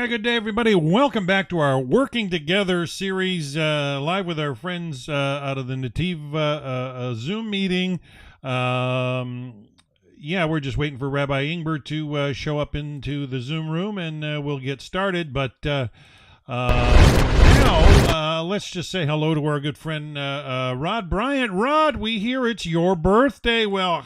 good day, everybody. Welcome back to our Working Together series, live with our friends out of the Netiv Zoom meeting. We're just waiting for Rabbi Ingber to show up into the Zoom room, and we'll get started. But now, let's just say hello to our good friend Rod Bryant. Rod, we hear it's your birthday. Well,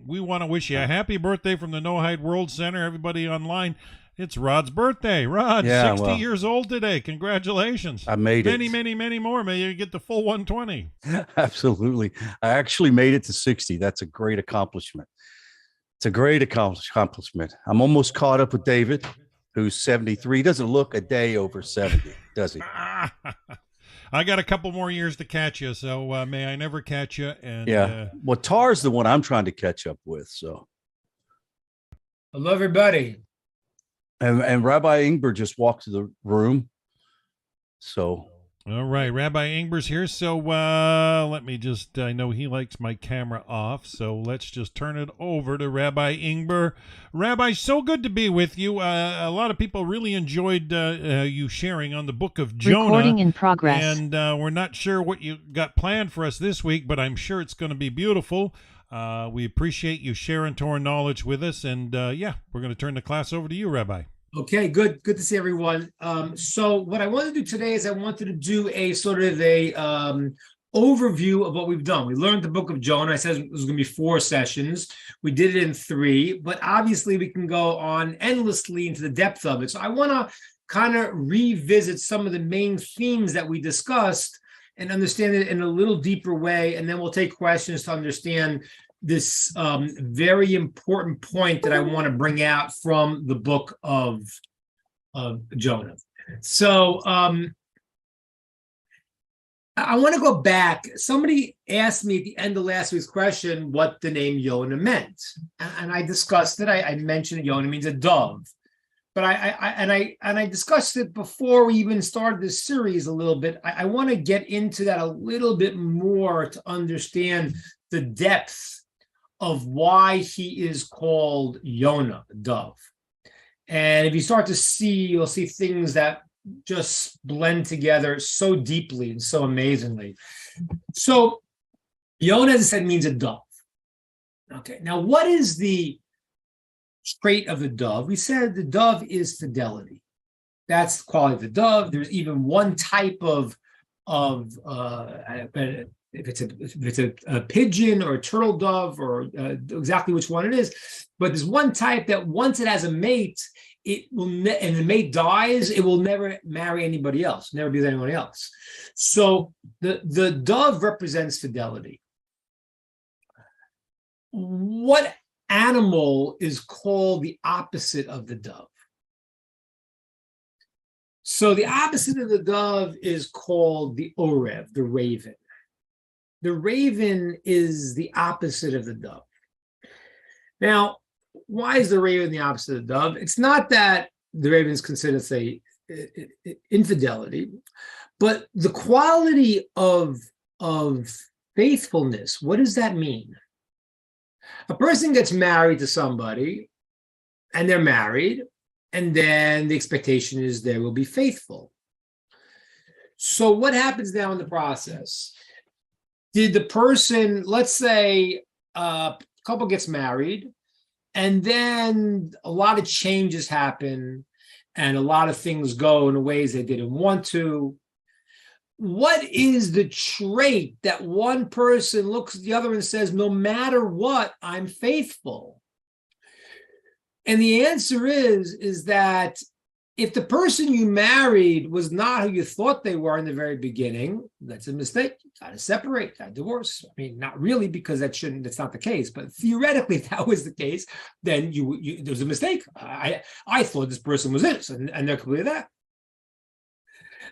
we want to wish you a happy birthday from the Noahide World Center. Everybody online. It's Rod's birthday. Rod, 60 years old today. Congratulations. I made it. Many more. May you get the full 120. Absolutely. I actually made it to 60. That's a great accomplishment. It's a great accomplishment. I'm almost caught up with David, who's 73. He doesn't look a day over 70, does he? I got a couple more years to catch you, so may I never catch you. And well, Tar's the one I'm trying to catch up with. So, hello, everybody. And Rabbi Ingber just walked to the room. So, all right, Rabbi Ingber's here. So let me just, I know he likes my camera off, so let's just turn it over to Rabbi Ingber. Rabbi, so good to be with you. A lot of people really enjoyed you sharing on the book of Jonah. Recording in progress. And we're not sure what you got planned for us this week, but I'm sure it's going to be beautiful. We appreciate you sharing Torah knowledge with us, and we're going to turn the class over to you, Rabbi. Okay, good to see everyone. So what I want to do today is I wanted to do a sort of a overview of what we've done. We learned the book of Jonah. I said it was going to be 4 sessions. We did it in 3, but obviously we can go on endlessly into the depth of it. So I want to kind of revisit some of the main themes that we discussed and understand it in a little deeper way, and then we'll take questions to understand this very important point that I want to bring out from the book of Jonah. So I want to go back. Somebody asked me at the end of last week's question what the name Yonah meant, and I discussed it. I mentioned Yonah means a dove. But I discussed it before we even started this series a little bit. I want to get into that a little bit more to understand the depth of why he is called Yonah, dove. And if you start to see, you'll see things that just blend together so deeply and so amazingly. So Yonah, as I said, means a dove. Okay, now what is the trait of the dove? We said the dove is fidelity. That's the quality of the dove. There's even one type of if it's a pigeon or a turtle dove, or exactly which one it is, but there's one type that once it has a mate, it will and the mate dies, it will never marry anybody else, never be with anyone else. So the dove represents fidelity. What animal is called the opposite of the dove? So the opposite of the dove is called the orev, the raven. The raven is the opposite of the dove. Now, why is the raven the opposite of the dove? It's not that the raven is considered, say, infidelity, but the quality of faithfulness. What does that mean? A person gets married to somebody, and they're married, and then the expectation is they will be faithful. So what happens now in the process? Did the person, let's say a couple gets married, and then a lot of changes happen, and a lot of things go in ways they didn't want to. What is the trait that one person looks at the other and says, no matter what, I'm faithful? And the answer is that if the person you married was not who you thought they were in the very beginning, that's a mistake. You got to separate, got to divorce. I mean, not really, because that's not the case. But theoretically, if that was the case, then there's a mistake. I thought this person was this, and they're completely that.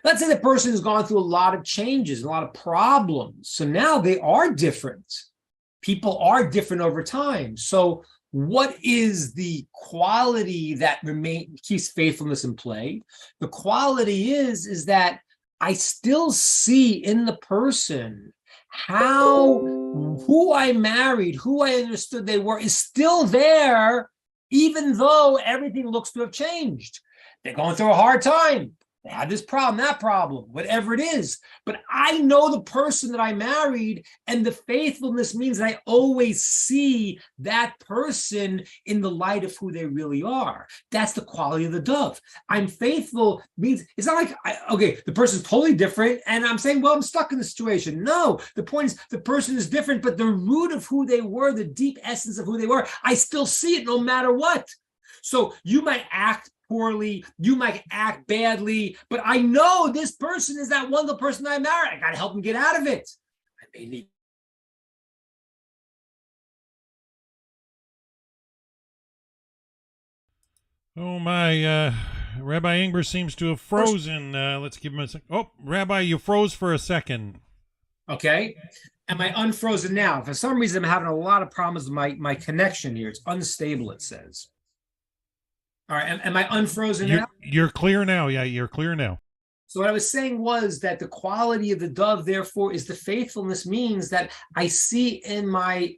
Let's say the person has gone through a lot of changes, a lot of problems. So now they are different. People are different over time. So what is the quality that keeps faithfulness in play? The quality is that I still see in the person who I married, who I understood they were, is still there, even though everything looks to have changed. They're going through a hard time. They have this problem, that problem, whatever it is. But I know the person that I married, and the faithfulness means that I always see that person in the light of who they really are. That's the quality of the dove. I'm faithful means it's not like, the person's totally different, and I'm saying, well, I'm stuck in the situation. No, the point is the person is different, but the root of who they were, the deep essence of who they were, I still see it no matter what. So you might act poorly, you might act badly, but I know this person is that wonderful person I married. I got to help him get out of it. I may need. Oh my, Rabbi Ingber seems to have frozen. Let's give him a second. Oh, Rabbi, you froze for a second. Okay. Am I unfrozen now? For some reason, I'm having a lot of problems with my connection here. It's unstable, it says. All right, am I unfrozen now? You're clear now. Yeah, you're clear now. So what I was saying was that the quality of the dove, therefore, is the faithfulness means that I see in my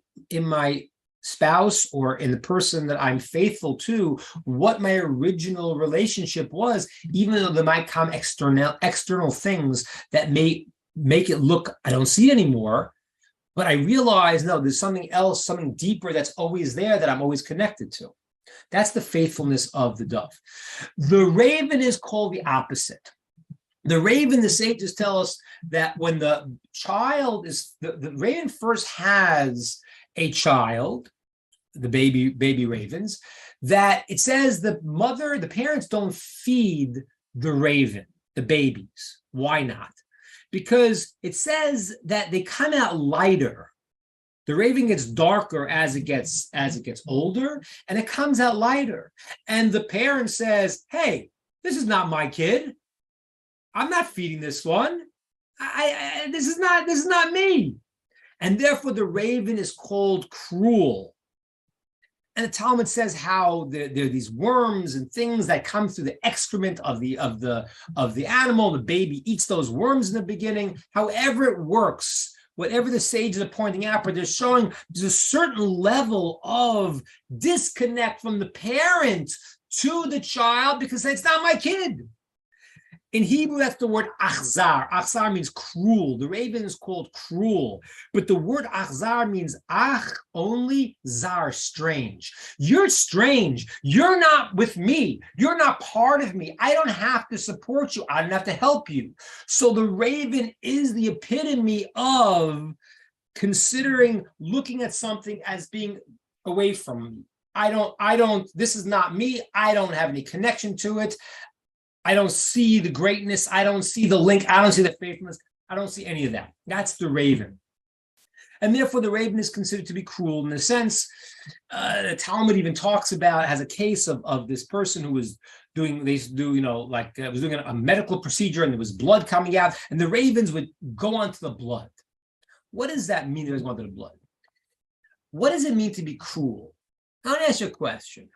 spouse or in the person that I'm faithful to what my original relationship was, even though there might come external things that may make it look, I don't see it anymore, but I realize, no, there's something else, something deeper that's always there that I'm always connected to. That's the faithfulness of the dove. The raven is called the opposite. The raven, the sages tell us that when the child is, the raven first has a child, the baby ravens, that it says the parents don't feed the raven, the babies. Why not? Because it says that they come out lighter. The raven gets darker as it gets older, and it comes out lighter. And the parent says, "Hey, this is not my kid. I'm not feeding this one. This is not me." And therefore, the raven is called cruel. And the Talmud says how there are these worms and things that come through the excrement of the animal. The baby eats those worms in the beginning. However it works, whatever the sages are pointing out, but they're showing there's a certain level of disconnect from the parent to the child because it's not my kid. In Hebrew, that's the word achzar. Achzar means cruel. The raven is called cruel. But the word achzar means ach, only, zar, strange. You're strange. You're not with me. You're not part of me. I don't have to support you. I don't have to help you. So the raven is the epitome of considering looking at something as being away from me. This is not me. I don't have any connection to it. I don't see the greatness. I don't see the link. I don't see the faithfulness. I don't see any of that. That's the raven. And therefore, the raven is considered to be cruel in a sense. The Talmud even talks about, has a case of this person who was doing a medical procedure and there was blood coming out and the ravens would go onto the blood. What does that mean? They go onto the blood. What does it mean to be cruel? I want to ask you a question.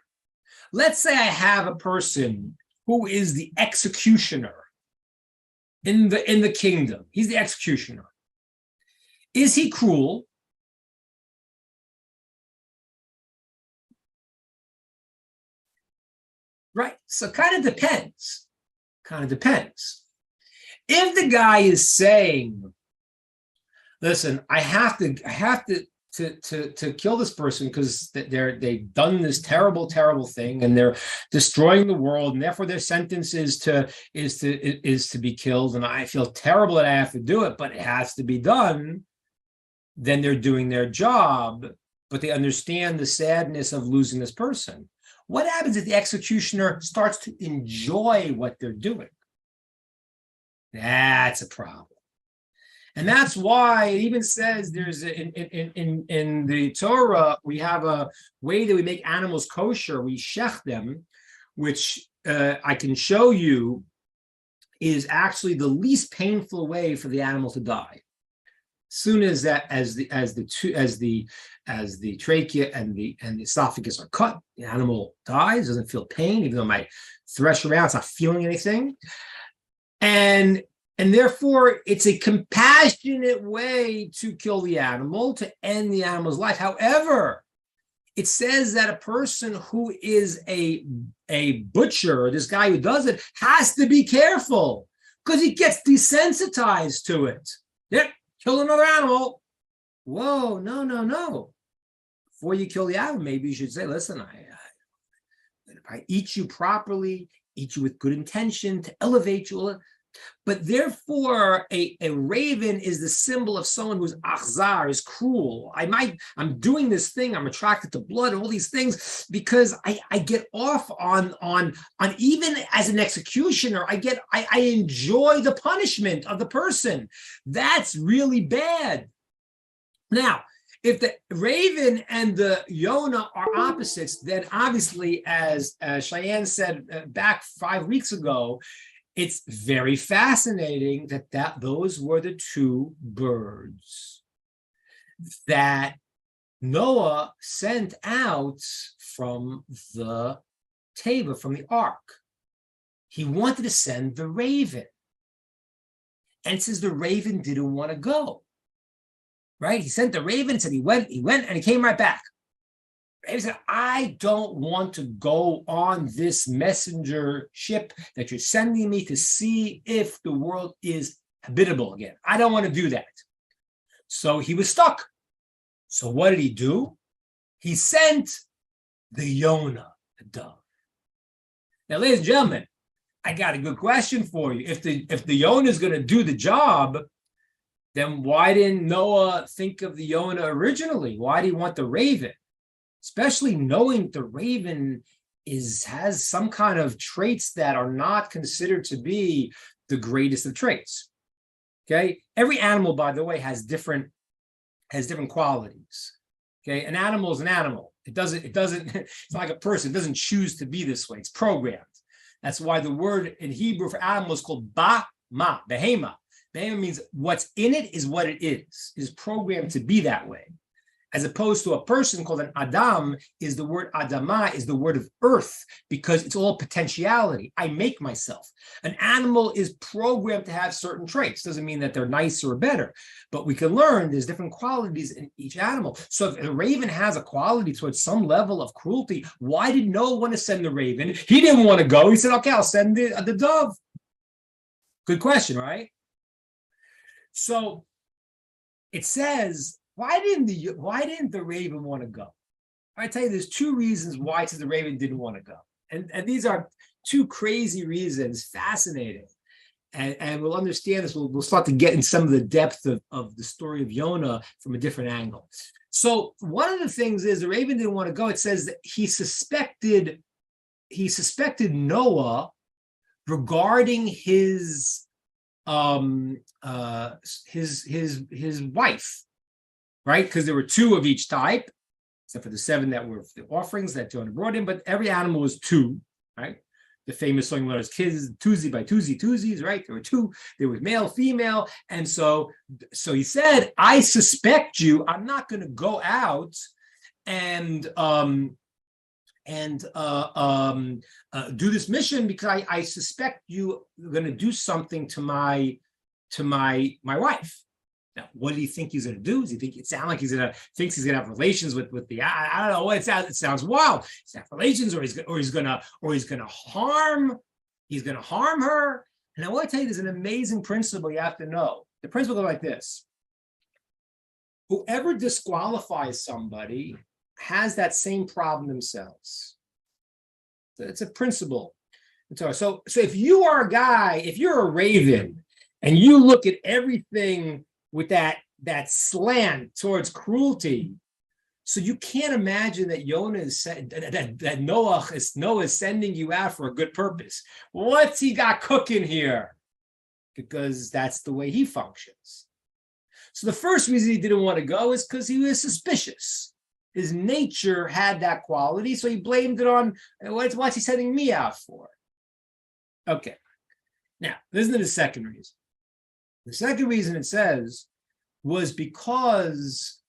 Let's say I have a person who is the executioner in the kingdom. He's the executioner. Is he cruel? Right. So kind of depends. If the guy is saying, listen, I have to kill this person because they've done this terrible thing and they're destroying the world, and therefore their sentence is to be killed, and I feel terrible that I have to do it, but it has to be done. Then they're doing their job, but they understand the sadness of losing this person. What happens if the executioner starts to enjoy what they're doing? That's a problem. And that's why it even says there's in the Torah, we have a way that we make animals kosher. We shech them, which I can show you is actually the least painful way for the animal to die. Soon as the trachea and the esophagus are cut, the animal dies, doesn't feel pain, even though it might thresh around, it's not feeling anything. And therefore, it's a compassionate way to kill the animal, to end the animal's life. However, It says that a person who is a butcher, or this guy who does it, has to be careful because he gets desensitized to it. Yep, kill another animal. Whoa, no. Before you kill the animal, maybe you should say, listen, I eat you properly, eat you with good intention to elevate you. But therefore, a raven is the symbol of someone who's achzar, is cruel. I'm doing this thing, I'm attracted to blood, all these things, because I get off on even as an executioner, I enjoy the punishment of the person. That's really bad. Now, if the raven and the Yonah are opposites, then obviously, as Cheyenne said back 5 weeks ago, it's very fascinating that those were the two birds that Noah sent out from the teva, from the ark. He wanted to send the raven. And it says the raven didn't want to go. Right? He sent the raven, said he went, and he came right back. He said, I don't want to go on this messenger ship that you're sending me to see if the world is habitable again. I don't want to do that. So he was stuck. So what did he do? He sent the Yonah, the dove. Now, ladies and gentlemen, I got a good question for you. If the Yonah is going to do the job, then why didn't Noah think of the Yonah originally? Why did he want the raven? Especially knowing the raven has some kind of traits that are not considered to be the greatest of traits. Okay, every animal, by the way, has different qualities. Okay, an animal is an animal. It doesn't. It's not like a person. It doesn't choose to be this way. It's programmed. That's why the word in Hebrew for animal is called behema. Behema means what's in it is what it is programmed to be that way. As opposed to a person called an Adam, is the word Adama, is the word of earth, because it's all potentiality. I make myself. An animal is programmed to have certain traits. Doesn't mean that they're nicer or better, but we can learn there's different qualities in each animal. So if a raven has a quality towards some level of cruelty, why did Noah want to send the raven? He didn't want to go. He said, okay, I'll send the dove. Good question, right? So it says, why didn't the raven want to go? I tell you, there's two reasons why it says the raven didn't want to go. And these are two crazy reasons, fascinating. And we'll understand this. We'll start to get in some of the depth of the story of Yonah from a different angle. So one of the things is the raven didn't want to go. It says that he suspected Noah regarding his wife. Right? Because there were two of each type, except for the 7 that were the offerings that Jonah brought in, but every animal was 2, right? The famous song was kids, Tuesday by Tuesdays, right? There were 2, there was male, female. And so he said, I suspect you, I'm not going to go out and do this mission because I suspect you are going to do something to my wife. Now, what do you think he's going to do? Does he think it sounds like thinks he's going to have relations with the? I don't know what it sounds. It sounds wild. He's going to have relations, or he's going to harm her. And I want to tell you, there's an amazing principle you have to know. The principle goes like this: whoever disqualifies somebody has that same problem themselves. So it's a principle. So if you are a guy, if you're a raven, and you look at everything with that slant towards cruelty, so you can't imagine that that Noah is sending you out for a good purpose. What's he got cooking here? Because that's the way he functions. So the first reason he didn't want to go is because he was suspicious. His nature had that quality, so he blamed it on what's he sending me out for? Okay. Now, listen to the second reason. The second reason it says was because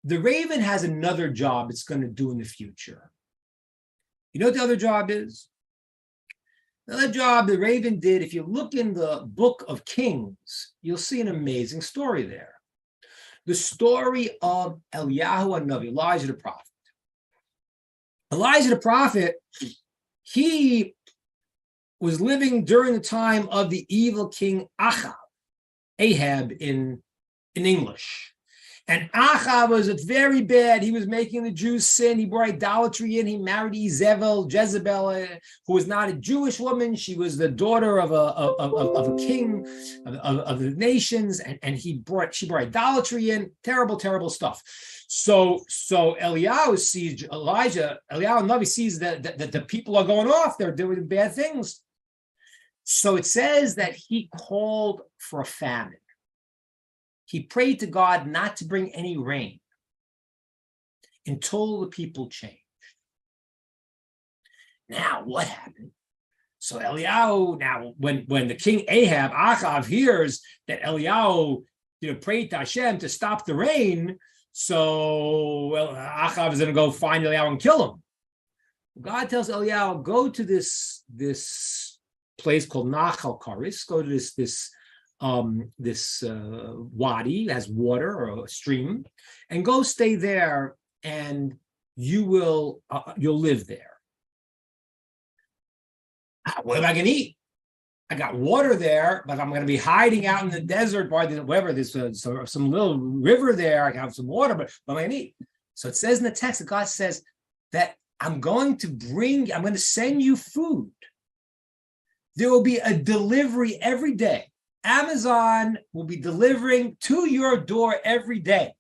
the raven has another job it's going to do in the future. You know what the other job is? The other job the raven did, if you look in the book of Kings, you'll see an amazing story there. The story of Eliyahu HaNavi, Elijah the prophet. Elijah the prophet, he was living during the time of the evil king Ahab in English. And Ahab was very bad. He was making the Jews sin. He brought idolatry in. He married Jezebel, who was not a Jewish woman. She was the daughter of a king of the nations, and she brought idolatry in. Terrible, terrible stuff. So Eliyahu sees Eliyahu Navi sees that the people are going off. They're doing bad things. So it says that he called for a famine. He prayed to God not to bring any rain until the people changed. Now, what happened? So Eliyahu, now when the king Ahab hears that Eliyahu prayed to Hashem to stop the rain, so Ahab is going to go find Eliyahu and kill him. God tells Eliyahu, go to this place called Nachal Karis, go to this wadi, has water or a stream, and go stay there, and you'll live there. What am I going to eat? I got water there, but I'm going to be hiding out in the desert by there's some little river there. I can have some water, but what am I going to eat? So it says in the text that God says that I'm going to send you food. There will be a delivery every day. Amazon will be delivering to your door every day.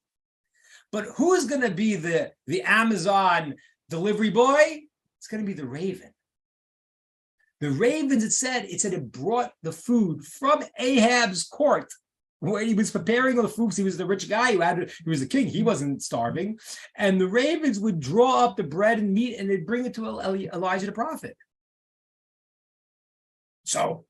But who's going to be the Amazon delivery boy? It's going to be the raven. The ravens, it said it brought the food from Ahab's court, where he was preparing all the food because he was the rich guy he was the king. He wasn't starving. And the ravens would draw up the bread and meat, and they'd bring it to Elijah the prophet. So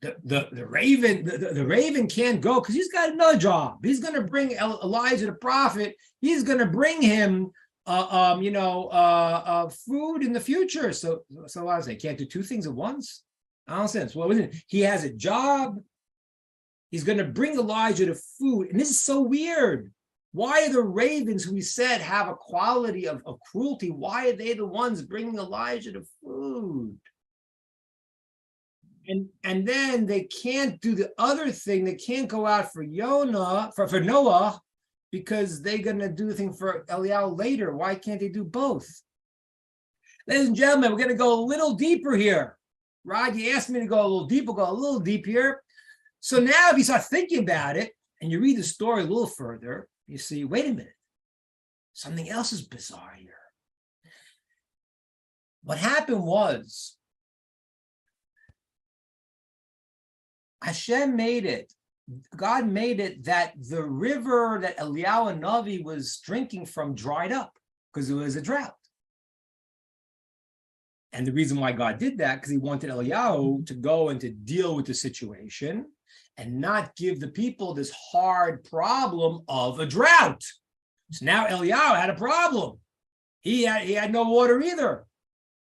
the raven can't go because he's got another job. He's going to bring Elijah the prophet. He's going to bring him food in the future. So I say, can't do two things at once. Nonsense. Well, he has a job. He's going to bring Elijah the food, and this is so weird. Why are the ravens, who we said have a quality of cruelty, why are they the ones bringing Elijah the food? And then they can't do the other thing. They can't go out for Noah, because they're going to do the thing for Eliyahu later. Why can't they do both? Ladies and gentlemen, we're going to go a little deeper here. Rod, you asked me to go a little deep. We'll go a little deep here. So now if you start thinking about it and you read the story a little further, you see, wait a minute. Something else is bizarre here. What happened was, God made it that the river that Eliyahu Navi was drinking from dried up because it was a drought. And the reason why God did that, because he wanted Eliyahu to go and to deal with the situation and not give the people this hard problem of a drought. So now Eliyahu had a problem. He had no water either.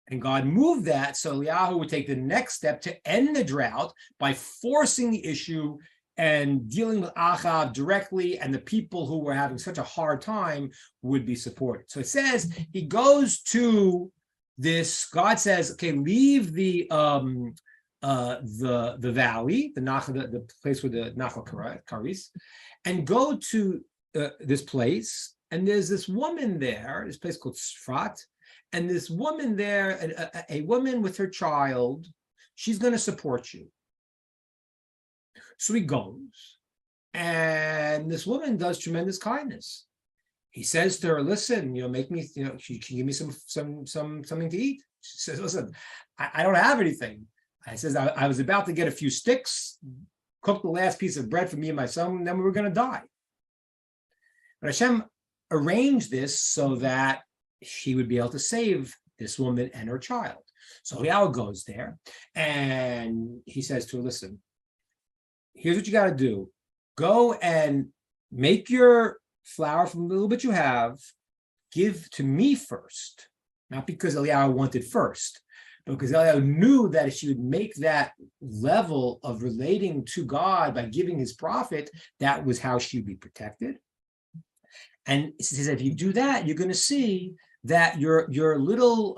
And God moved that so Eliyahu would take the next step to end the drought by forcing the issue and dealing with Ahab directly, and the people who were having such a hard time would be supported. So it says he goes to this. God says, "Okay, leave the valley, the place with the Nachal Karis, and go to this place. And there's this woman there. This place called Sfrat." And this woman there, a woman with her child, she's going to support you. So he goes, and this woman does tremendous kindness. He says to her, "Listen, make me, can you give me something to eat?" She says, "Listen, I don't have anything." I says, I was about to get a few sticks, cook the last piece of bread for me and my son, and then we were going to die. But Hashem arranged this so that she would be able to save this woman and her child. So Eliyahu goes there, and he says to her, "Listen, here's what you got to do. Go and make your flour from the little bit you have, give to me first." Not because Eliyahu wanted first, but because Eliyahu knew that if she would make that level of relating to God by giving his prophet, that was how she would be protected. And he says, if you do that, you're going to see that your little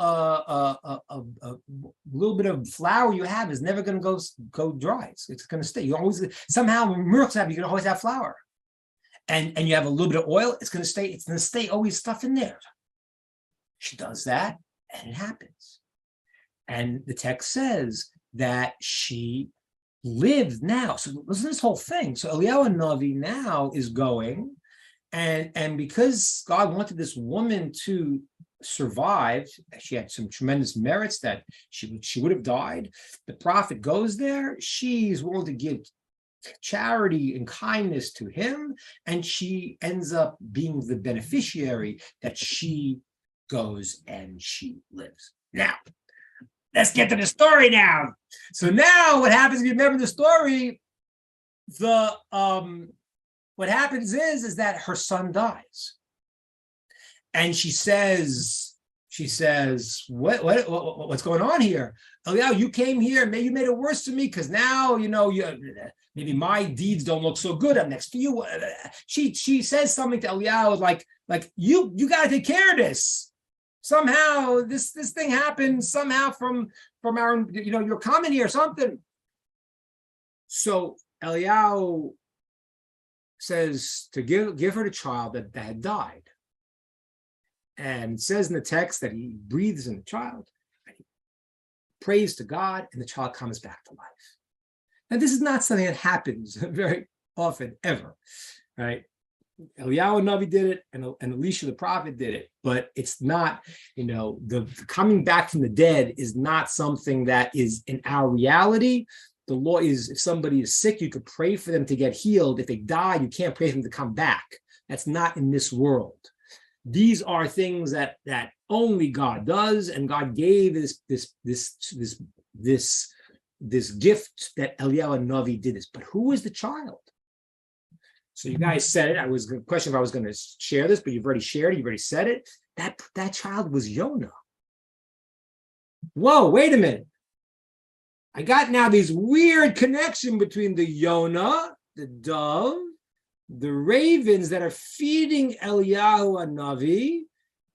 little bit of flour you have is never going to go dry. It's going to stay. You always somehow miracles happen. You can always have flour, and you have a little bit of oil. It's going to stay. It's going to stay always stuff in there. She does that, and it happens. And the text says that she lived now. So listen to this whole thing. So Eliyahu Navi now is going, and because God wanted this woman to survive, she had some tremendous merits that she would have died. The prophet goes there. She's willing to give charity and kindness to him, and she ends up being the beneficiary that she goes and she lives. Now, let's get to the story now. So now what happens, if you remember the story, what happens is that her son dies. And she says, what's going on here? Eliyahu, you came here, maybe you made it worse to me because now, maybe my deeds don't look so good. I'm next to you. She says something to Eliyahu like you got to take care of this. Somehow this thing happened somehow from our, you're coming here or something. So Eliyahu says to give her the child that had died. And it says in the text that he breathes in the child, and he prays to God, and the child comes back to life. Now, this is not something that happens very often, ever, right? Eliyahu Navi did it, and Elisha the prophet did it, but it's not, the coming back from the dead is not something that is in our reality. The law is, if somebody is sick, you could pray for them to get healed. If they die, you can't pray for them to come back. That's not in this world. These are things that only God does, and God gave this gift that Eliyahu Navi did this. But who is the child? So you guys said it. I was going to question if I was going to share this, but you've already shared it. You've already said it. That child was Yonah. Whoa, wait a minute. I got now this weird connection between the Yonah, the dove, the ravens that are feeding Eliyahu Navi.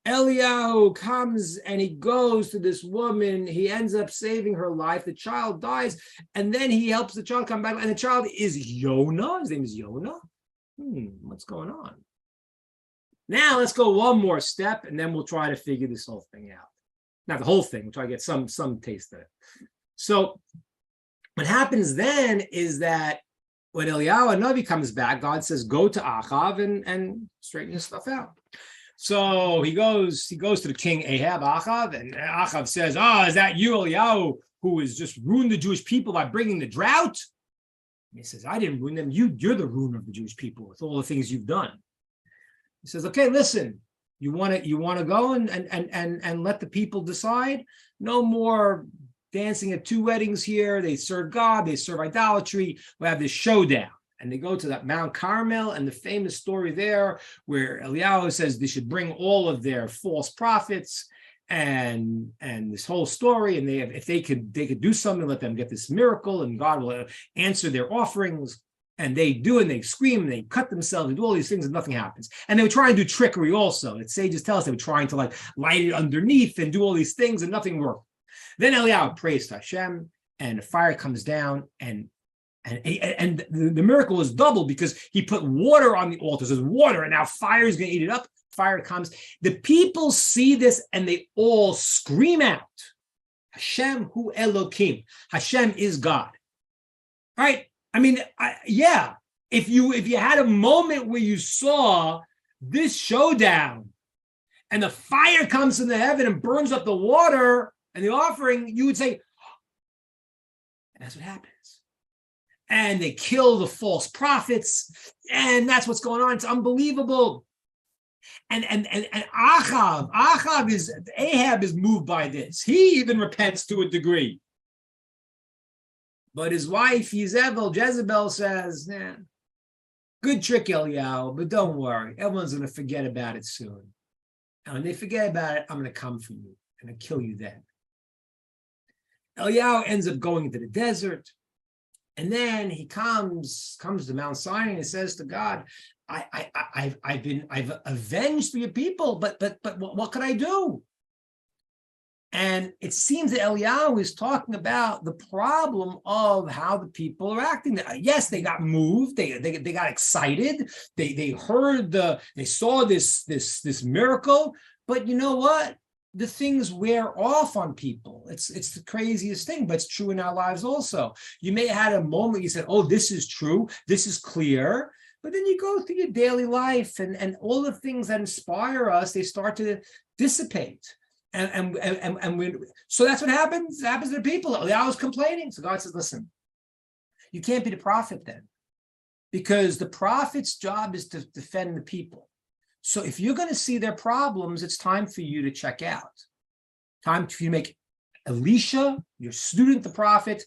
Eliyahu comes and he goes to this woman. He ends up saving her life. The child dies, and then he helps the child come back. And the child is Yonah. His name is Yonah. What's going on? Now let's go one more step, and then we'll try to figure this whole thing out. Not the whole thing. We'll try to get some taste of it. So what happens then is that when Eliyahu Navi comes back, God says, go to Achav and straighten his stuff out. So he goes to the king Ahab, Achav, and Achav says, is that you, Eliyahu, who has just ruined the Jewish people by bringing the drought? And he says, I didn't ruin them. You're the ruiner of the Jewish people with all the things you've done. He says, okay, listen, you want to go and let the people decide? No more dancing at two weddings here. They serve God, they serve idolatry. We have this showdown. And they go to that Mount Carmel, and the famous story there where Eliyahu says they should bring all of their false prophets and this whole story. And if they could do something, let them get this miracle, and God will answer their offerings. And they do, and they scream, and they cut themselves, and do all these things, and nothing happens. And they would try and do trickery also. The sages tell us they were trying to light it underneath and do all these things, and nothing worked. Then Eliyahu prays to Hashem, and the fire comes down, and the miracle is double because he put water on the altar. There's water, and now fire is going to eat it up. Fire comes. The people see this, and they all scream out, Hashem hu Elokim. Hashem is God. All right. I mean, if you had a moment where you saw this showdown and the fire comes from the heaven and burns up the water and the offering, you would say, and that's what happens. And they kill the false prophets, and that's what's going on. It's unbelievable. And Ahab is moved by this. He even repents to a degree. But his wife, Jezebel says, good trick, Eliyahu, but don't worry. Everyone's going to forget about it soon. And when they forget about it, I'm going to come for you and I'll kill you then. Eliyahu ends up going into the desert. And then he comes to Mount Sinai and he says to God, I've avenged for your people, but what could I do? And it seems that Eliyahu is talking about the problem of how the people are acting. Yes, they got moved, they got excited, they heard they saw this miracle, but you know what? The things wear off on people. It's the craziest thing, but it's true in our lives also. You may have had a moment you said, oh, this is true, this is clear, but then you go through your daily life and all the things that inspire us, they start to dissipate. So that's what happens. It happens to people. I was complaining. So God says, listen, you can't be the prophet then, because the prophet's job is to defend the people. So if you're going to see their problems, it's time for you to check out. Time for you to make Elisha, your student, the prophet.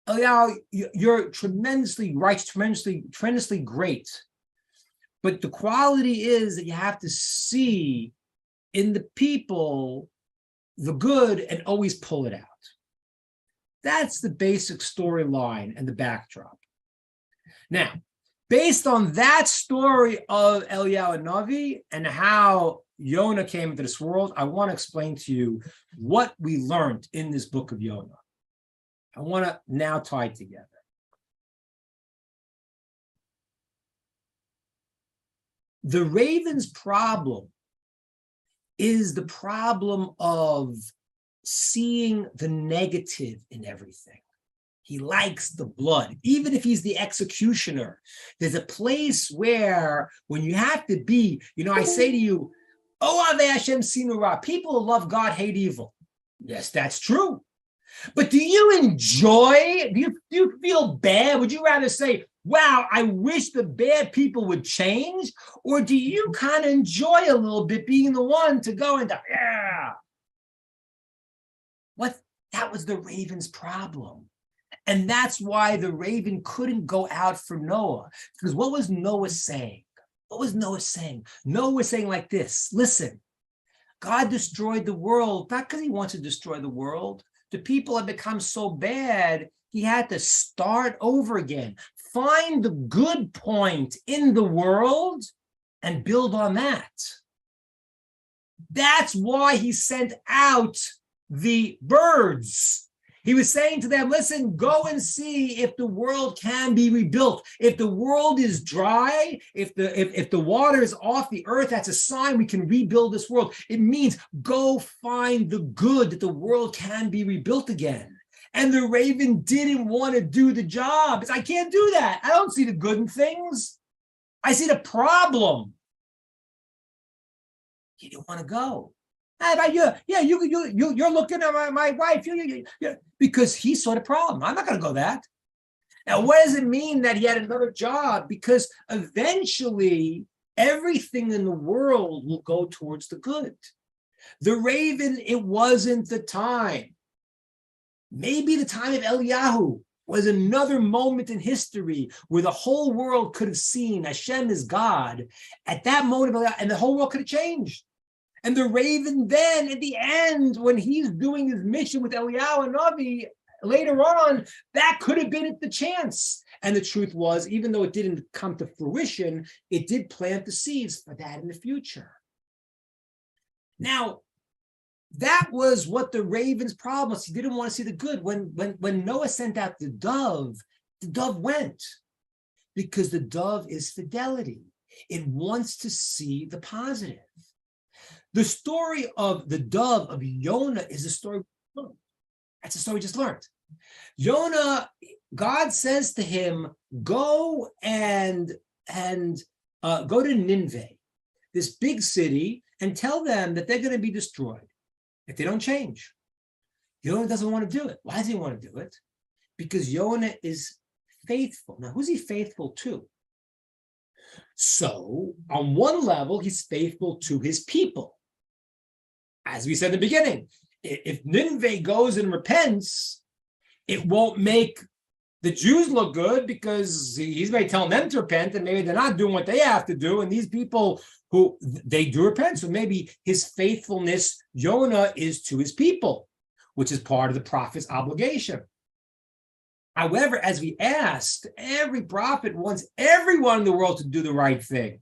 Eliyahu, you're tremendously righteous, tremendously great. But the quality is that you have to see in the people the good and always pull it out. That's the basic storyline and the backdrop. Now, based on that story of Eliyahu Navi and how Yonah came into this world, I want to explain to you what we learned in this book of Yonah. I want to now tie it together. The raven's problem is the problem of seeing the negative in everything. He likes the blood, even if he's the executioner. There's a place where when you have to be, I say to you, oh, Ave Hashem Sinu Ra, people who love God hate evil. Yes, that's true. But do you enjoy, do you feel bad? Would you rather say, wow, I wish the bad people would change? Or do you kind of enjoy a little bit being the one to go and, yeah? That was the raven's problem. And that's why the raven couldn't go out for Noah. Because what was Noah saying? What was Noah saying? Noah was saying like this, listen, God destroyed the world, not because he wants to destroy the world. The people have become so bad, he had to start over again. Find the good point in the world and build on that. That's why he sent out the birds. He was saying to them, listen, go and see if the world can be rebuilt. If the world is dry, if the water is off the earth, that's a sign we can rebuild this world. It means go find the good that the world can be rebuilt again. And the raven didn't want to do the job. I can't do that. I don't see the good in things. I see the problem. He didn't want to go. You're looking at my wife. Because he saw the problem. I'm not going to go that. Now, what does it mean that he had another job? Because eventually, everything in the world will go towards the good. The raven, it wasn't the time. Maybe the time of Eliyahu was another moment in history where the whole world could have seen Hashem is God. At that moment of Eliyahu, and the whole world could have changed. And the raven then, at the end, when he's doing his mission with Eliyahu and Navi, later on, that could have been the chance. And the truth was, even though it didn't come to fruition, it did plant the seeds for that in the future. Now, that was what the raven's problem was. He didn't want to see the good. When Noah sent out the dove went. Because the dove is fidelity. It wants to see the positive. The story of the dove of Yonah is a story. That's a story we just learned. Yonah, God says to him, go and go to Nineveh, this big city, and tell them that they're going to be destroyed if they don't change. Yonah doesn't want to do it. Why does he want to do it? Because Yonah is faithful. Now, who's he faithful to? So, on one level, he's faithful to his people. As we said in the beginning, if Nineveh goes and repents, it won't make the Jews look good because he's maybe telling them to repent and maybe they're not doing what they have to do. And these people who they do repent. So maybe his faithfulness, Yonah, is to his people, which is part of the prophet's obligation. However, as we asked, every prophet wants everyone in the world to do the right thing.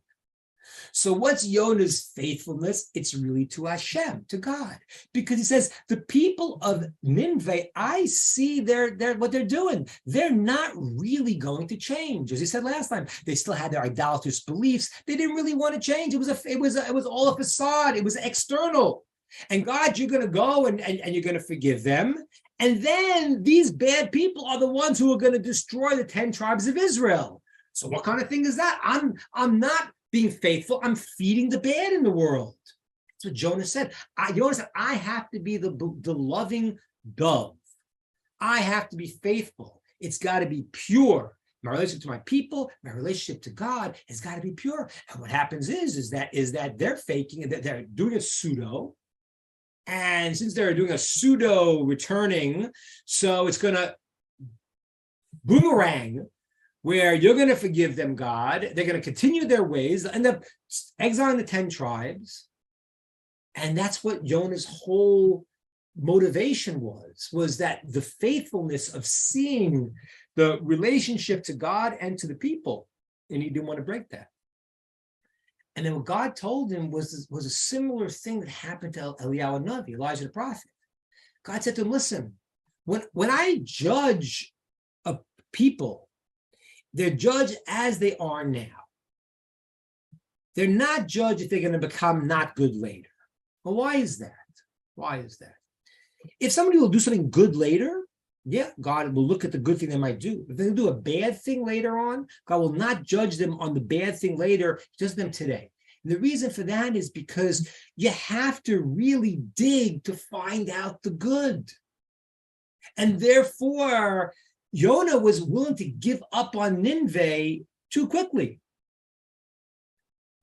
So what's Yonah's faithfulness? It's really to Hashem, to God, because he says, the people of Nineveh, I see what they're doing. They're not really going to change. As he said last time, they still had their idolatrous beliefs. They didn't really want to change. It was all a facade. It was external. And God, you're going to go and you're going to forgive them. And then these bad people are the ones who are going to destroy the 10 tribes of Israel. So what kind of thing is that? I'm not being faithful. I'm feeding the bad in the world. That's what Jonah said. Jonah said, I have to be the loving dove. I have to be faithful. It's got to be pure. My relationship to my people, my relationship to God has got to be pure. And what happens is that they're faking it, they're doing a pseudo. And since they're doing a pseudo returning, so it's going to boomerang, where you're going to forgive them, God. They're going to continue their ways, end up exiling the 10 tribes. And that's what Jonah's whole motivation was that the faithfulness of seeing the relationship to God and to the people. And he didn't want to break that. And then what God told him was a similar thing that happened to Eliyahu Navi, Elijah the prophet. God said to him, listen, when I judge a people, they're judged as they are now. They're not judged if they're going to become not good later. Well, why is that? Why is that? If somebody will do something good later, yeah, God will look at the good thing they might do. If they do a bad thing later on, God will not judge them on the bad thing later, just them today. And the reason for that is because you have to really dig to find out the good. And therefore, Jonah was willing to give up on Nineveh too quickly.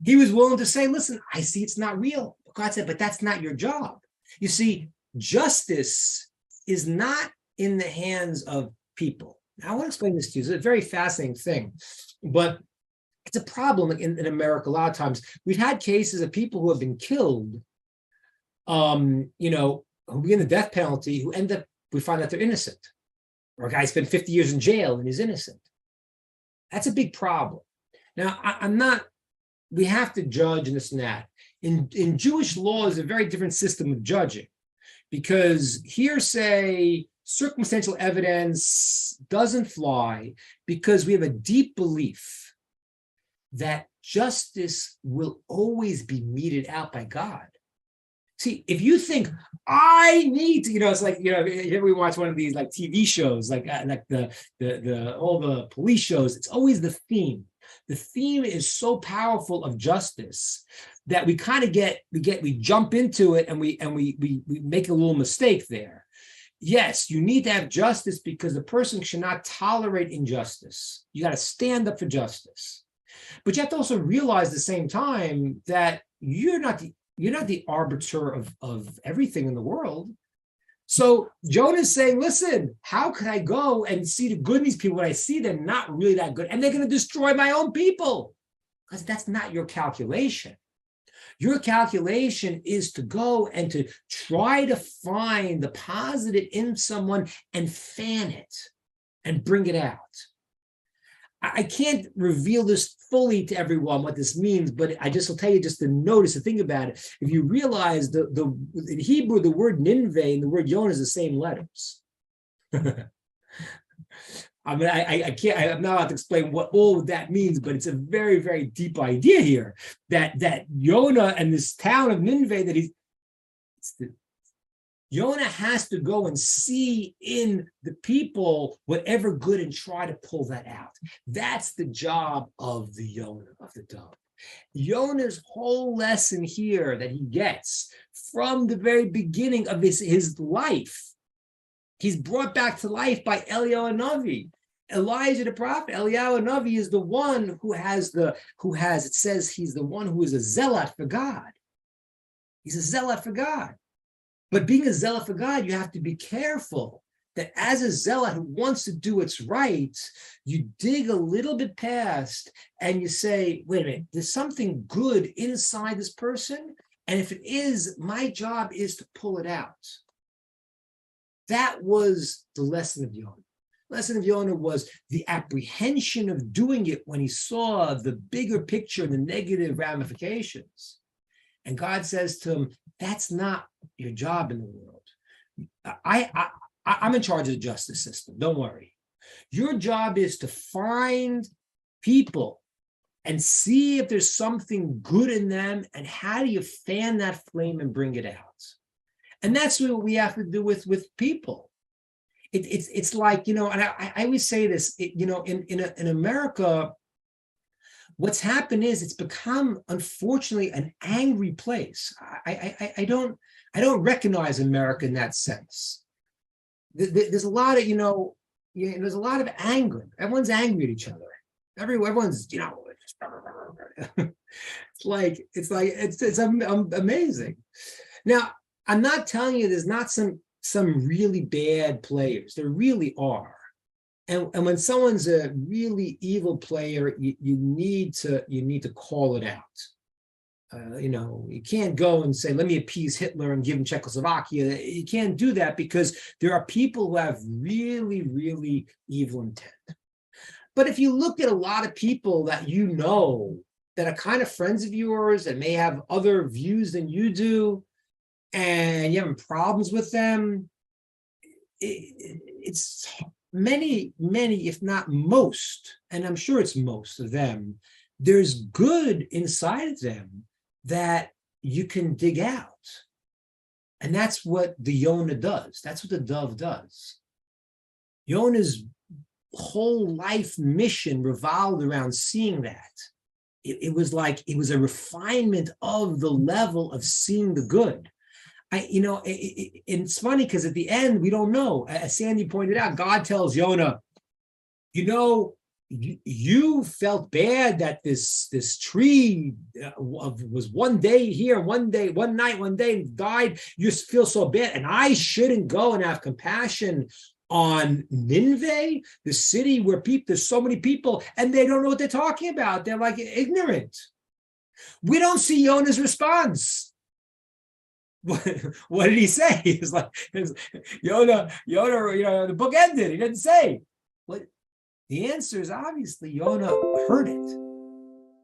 He was willing to say, listen, I see it's not real. God said, but that's not your job. You see, justice is not in the hands of people. Now, I want to explain this to you. It's a very fascinating thing, but it's a problem in America. A lot of times we've had cases of people who have been killed, who begin the death penalty, who end up, we find out they're innocent. Or a guy spent 50 years in jail and is innocent. That's a big problem. Now, we have to judge and this and that. In Jewish law is a very different system of judging, because hearsay, circumstantial evidence doesn't fly, because we have a deep belief that justice will always be meted out by God. See, if you think I need to, it's like, here we watch one of these like TV shows, like the all the police shows. It's always the theme. The theme is so powerful of justice that we kind of we jump into it and we make a little mistake there. Yes, you need to have justice because the person should not tolerate injustice. You got to stand up for justice. But you have to also realize at the same time that you're not the arbiter of everything in the world. So Jonah's saying, listen, how could I go and see the good in these people when I see they're not really that good and they're going to destroy my own people? Because that's not your calculation. Your calculation is to go and to try to find the positive in someone and fan it and bring it out. I can't reveal this fully to everyone what this means, but I just will tell you just to notice, to think about it. If you realize in Hebrew, the word Nineveh and the word Yonah is the same letters. I mean, I'm not allowed to explain what all of that means, but it's a very, very deep idea here that Yonah and this town of Nineveh, Jonah has to go and see in the people whatever good and try to pull that out. That's the job of the Jonah, of the dove. Jonah's whole lesson here that he gets from the very beginning of his life, he's brought back to life by Eliyahu Navi. Elijah the prophet, Eliyahu Navi is the one it says he's the one who is a zealot for God. He's a zealot for God. But being a zealot for God, you have to be careful that as a zealot who wants to do what's right, you dig a little bit past and you say, wait a minute, there's something good inside this person. And if it is, my job is to pull it out. That was the lesson of Jonah. lesson of Yonah was the apprehension of doing it when he saw the bigger picture and the negative ramifications. And God says to him, that's not your job in the world. I'm in charge of the justice system. Don't worry. Your job is to find people and see if there's something good in them, and how do you fan that flame and bring it out? And that's what we have to do with people. It's like, and I always say this, in America, what's happened is it's become, unfortunately, an angry place. I don't recognize America in that sense. There's a lot of, there's a lot of anger. Everyone's angry at each other. Everyone's, it's amazing. Now, I'm not telling you there's not some really bad players. There really are. And when someone's a really evil player, you need to call it out. You can't go and say, let me appease Hitler and give him Czechoslovakia. You can't do that, because there are people who have really, really evil intent. But if you look at a lot of people that that are kind of friends of yours and may have other views than you do, and you're having problems with them, it's many, if not most, and I'm sure it's most of them, there's good inside of them that you can dig out. And that's what the Yonah does. That's what the dove does. Yonah's whole life mission revolved around seeing that. It was a refinement of the level of seeing the good. It's funny because at the end, we don't know. As Sandy pointed out, God tells Yonah, you felt bad that this tree was one day here, one night, and died. You feel so bad, and I shouldn't go and have compassion on Nineveh, the city where there's so many people, and they don't know what they're talking about. They're like ignorant. We don't see Yonah's response. What did he say? It's like Yonah, the book ended. He didn't say. What the answer is, obviously Yonah heard it.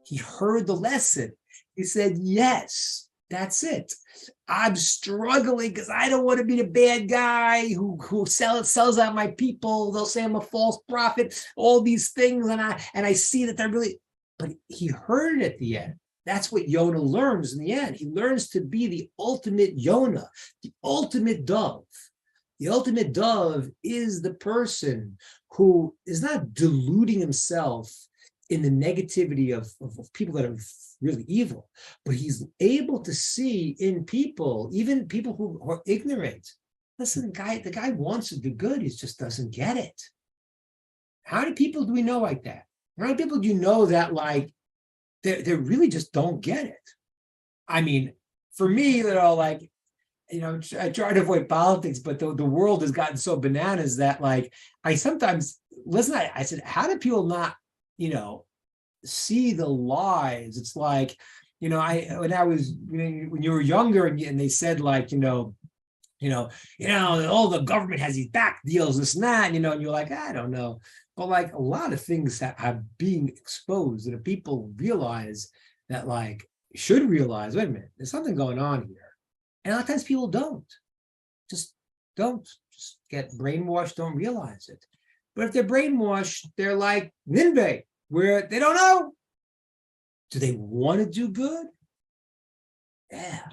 He heard the lesson. He said, yes, that's it. I'm struggling because I don't want to be the bad guy who sells out my people. They'll say I'm a false prophet, all these things, and I see that they're really, but he heard it at the end. That's what Yonah learns in the end. He learns to be the ultimate Yonah, the ultimate dove. The ultimate dove is the person who is not deluding himself in the negativity of people that are really evil, but he's able to see in people, even people who are ignorant. Listen, the guy wants to do good, he just doesn't get it. How many people do we know like that? How many people do you know that they really just don't get it? I mean, for me, I try to avoid politics, but the world has gotten so bananas that I sometimes listen. I said, how do people not, see the lies? It's like, when you were younger and they said all the government has these back deals, this and that, and you're like, I don't know. But a lot of things that are being exposed that people realize that should realize, wait a minute, there's something going on here. And a lot of times people just get brainwashed, don't realize it. But if they're brainwashed, they're like Nineveh, where they don't know. Do they want to do good? Yeah.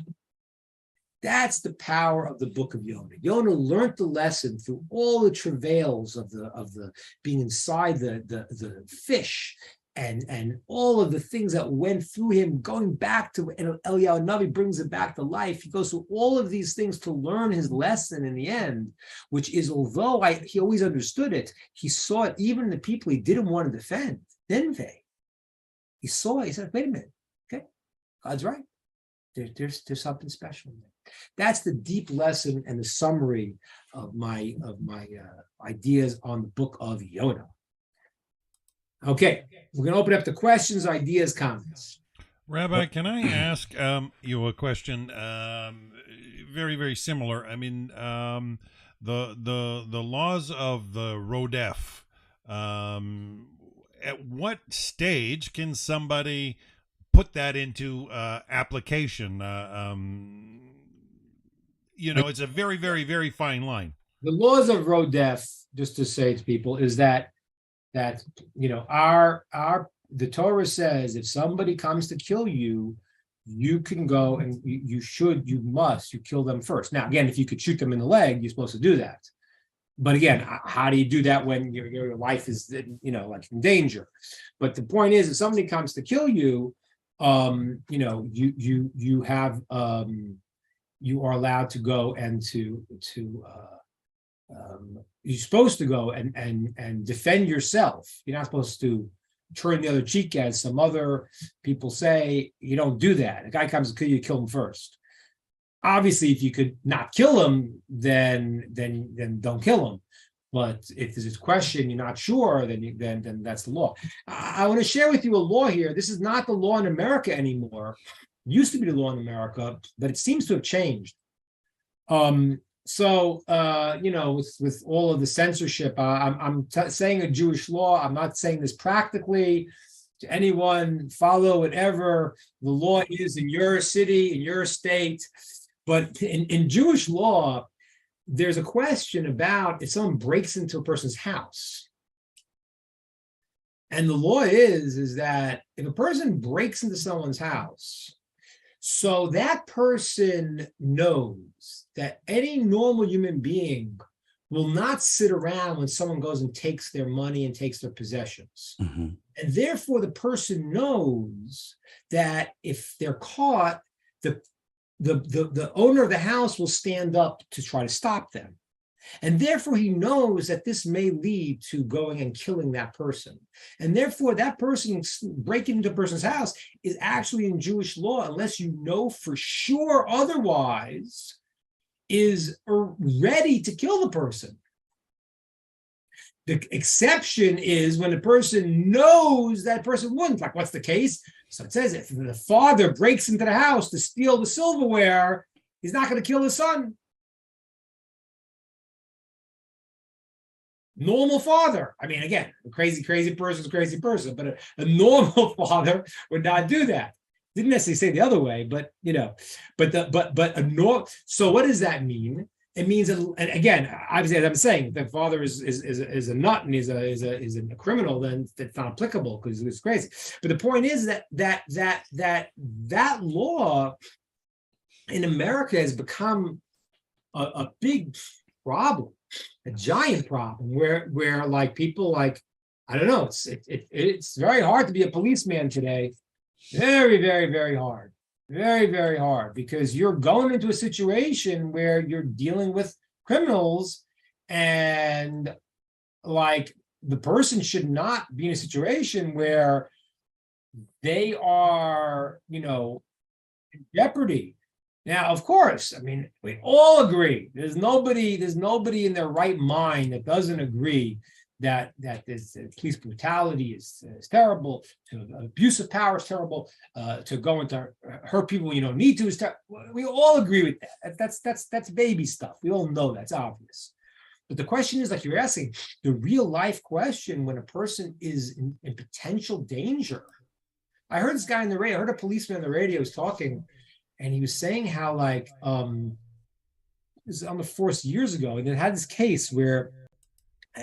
That's the power of the book of Yonah. Yonah learned the lesson through all the travails of the being inside the fish and all of the things that went through him, going back to, and Eliyahu Navi brings it back to life. He goes through all of these things to learn his lesson in the end, which is, although he always understood it, he saw it even in the people he didn't want to defend, Nineveh. He said, wait a minute, okay, God's right. There's something special in there. That's the deep lesson and the summary of my ideas on the book of Yonah. Okay, we're going to open up to questions, ideas, comments. Rabbi, can I ask you a question? very, very similar. I mean, the laws of the rodef. At what stage can somebody put that into application? It's a very, very, very fine line. The laws of Rodef, just to say to people, is that the Torah says if somebody comes to kill you, you can go and you kill them first. Now, again, if you could shoot them in the leg, you're supposed to do that. But again, how do you do that when your life is, like in danger? But the point is, if somebody comes to kill you, you are allowed to go and you're supposed to go and defend yourself. You're not supposed to turn the other cheek, as some other people say. You don't do that. A guy comes to kill you, kill him first. Obviously, if you could not kill him, then don't kill him. But if there's a question, you're not sure, then that's the law. I want to share with you a law here. This is not the law in America anymore. It used to be the law in America, but it seems to have changed. With all of the censorship, I'm saying a Jewish law. I'm not saying this practically to anyone. Follow whatever the law is in your city, in your state. But in Jewish law, there's a question about if someone breaks into a person's house. And the law is that if a person breaks into someone's house, so that person knows that any normal human being will not sit around when someone goes and takes their money and takes their possessions. Mm-hmm. And therefore, the person knows that if they're caught, the owner of the house will stand up to try to stop them. And therefore, he knows that this may lead to going and killing that person. And therefore, that person breaking into a person's house is actually in Jewish law, unless you know for sure otherwise, is ready to kill the person. The exception is when the person knows that person wouldn't. Like, what's the case? So it says if the father breaks into the house to steal the silverware, he's not going to kill his son. Normal father. I mean, again, a crazy person is a crazy person, but a normal father would not do that. Didn't necessarily say the other way, but so what does that mean? It means, and again, obviously, as I'm saying, if the father is a nut and is a criminal, then it's not applicable because it's crazy. But the point is that law in America has become a big problem, a giant problem, where like people like, I don't know, it's very hard to be a policeman today. Very, very, very hard. Very, very hard, because you're going into a situation where you're dealing with criminals, and like the person should not be in a situation where they are, in jeopardy. Now, of course, I mean, we all agree. There's nobody in their right mind that doesn't agree that this police brutality is terrible, to abuse of power is terrible, to go into hurt people you don't need to is terrible. We all agree with that. That's baby stuff. We all know that's obvious. But the question is, like you're asking, the real life question when a person is in potential danger. I heard this guy on the radio. I heard a policeman on the radio was talking, and he was saying how like it was on the force years ago, and it had this case where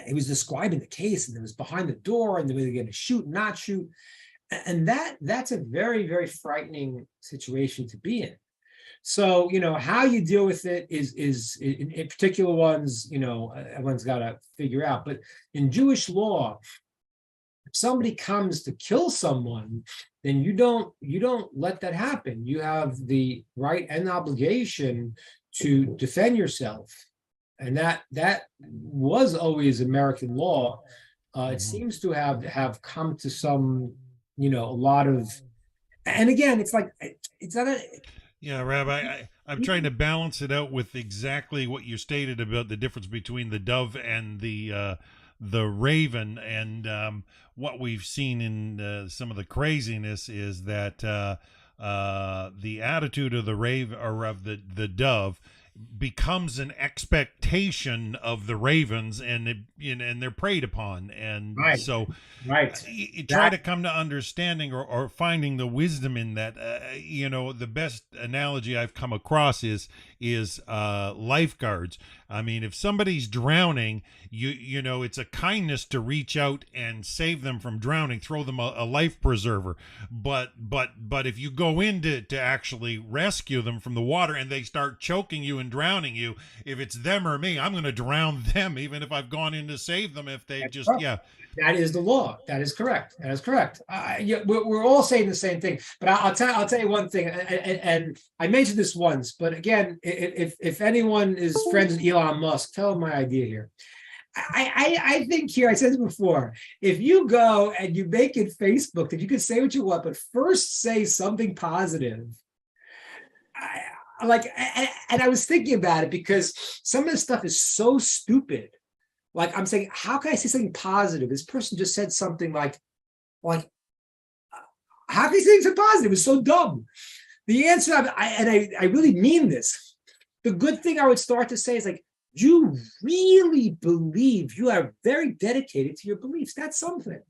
he was describing the case, and it was behind the door, and they were going to shoot, not shoot, and that's a very, very frightening situation to be in. So how you deal with it is in particular ones, everyone's got to figure out. But in Jewish law, if somebody comes to kill someone, then you don't let that happen. You have the right and obligation to defend yourself. And that was always American law. It seems to have come to some, a lot of, and again, it's like, it's not a. Yeah, Rabbi, I'm trying to balance it out with exactly what you stated about the difference between the dove and the raven, and what we've seen in some of the craziness is that the attitude of the raven or of the dove becomes an expectation of the ravens, and they're preyed upon, and Right. so Right. you try to come to understanding or finding the wisdom in that. The best analogy I've come across is lifeguards. I mean, if somebody's drowning, it's a kindness to reach out and save them from drowning, throw them a life preserver. But if you go in to actually rescue them from the water and they start choking you and drowning you, if it's them or me, I'm going to drown them, even if I've gone in to save them. If they That is the law. That is correct. That is correct. We're all saying the same thing. But I'll tell you one thing, and I mentioned this once. But again, if anyone is friends with Elon Musk, tell him my idea here. I think here, I said it before, if you go and you make it Facebook that you can say what you want, but first say something positive. And I was thinking about it because some of this stuff is so stupid. Like, I'm saying, how can I say something positive? This person just said something like, how can you say something positive? It's so dumb. The answer, I really mean this. The good thing I would start to say is like, you really believe, you are very dedicated to your beliefs. That's something.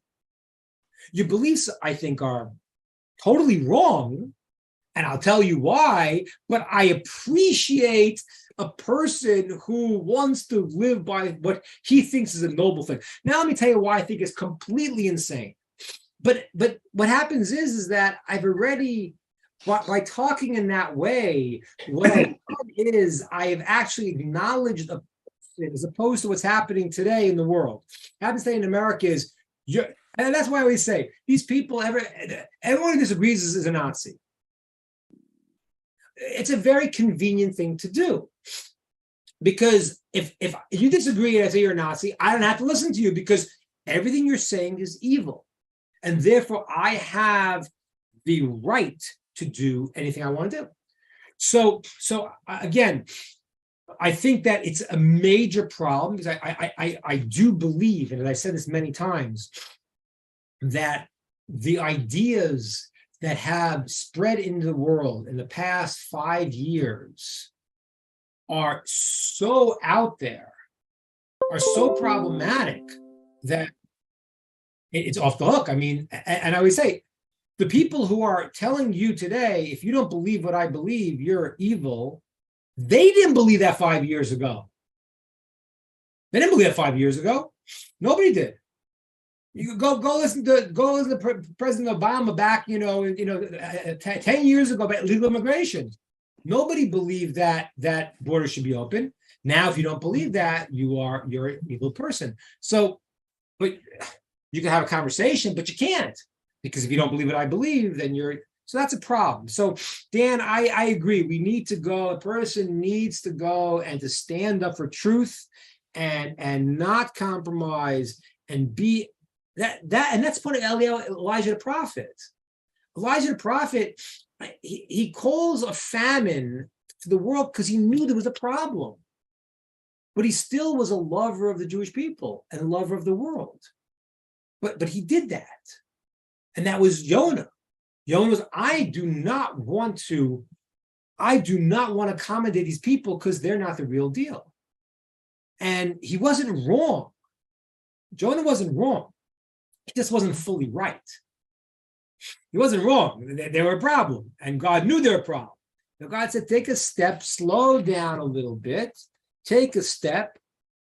Your beliefs, I think, are totally wrong. And I'll tell you why, but I appreciate a person who wants to live by what he thinks is a noble thing. Now, let me tell you why I think it's completely insane. But what happens is that I've already, by talking in that way, what I've done is I have actually acknowledged a person as opposed to what's happening today in the world. What happens today in America is, and that's why I always say, these people, everyone who disagrees is a Nazi. It's a very convenient thing to do, because if you disagree and I say you're a Nazi, I don't have to listen to you because everything you're saying is evil, and therefore I have the right to do anything I want to do. So again, I think that it's a major problem because I do believe, and as I said this many times, that the ideas that have spread into the world in the past 5 years are so out there, are so problematic that it's off the hook. I mean, and I always say, the people who are telling you today, if you don't believe what I believe, you're evil, they didn't believe that 5 years ago. They didn't believe that 5 years ago. Nobody did. You go listen to President Obama back, 10 years ago about legal immigration. Nobody believed that borders should be open. Now, if you don't believe that, you're an evil person. So, but you can have a conversation, but you can't, because if you don't believe what I believe, then so that's a problem. So, Dan, I agree. We need to go. A person needs to go and to stand up for truth and not compromise and be. And that's the point of Elijah the prophet. Elijah the prophet, he calls a famine to the world because he knew there was a problem. But he still was a lover of the Jewish people and a lover of the world. But he did that. And that was Jonah. Jonah was, I do not want to accommodate these people because they're not the real deal. And he wasn't wrong. Jonah wasn't wrong. He just wasn't fully right. He wasn't wrong. They were a problem, and God knew they were a problem. So God said, take a step, slow down a little bit, take a step,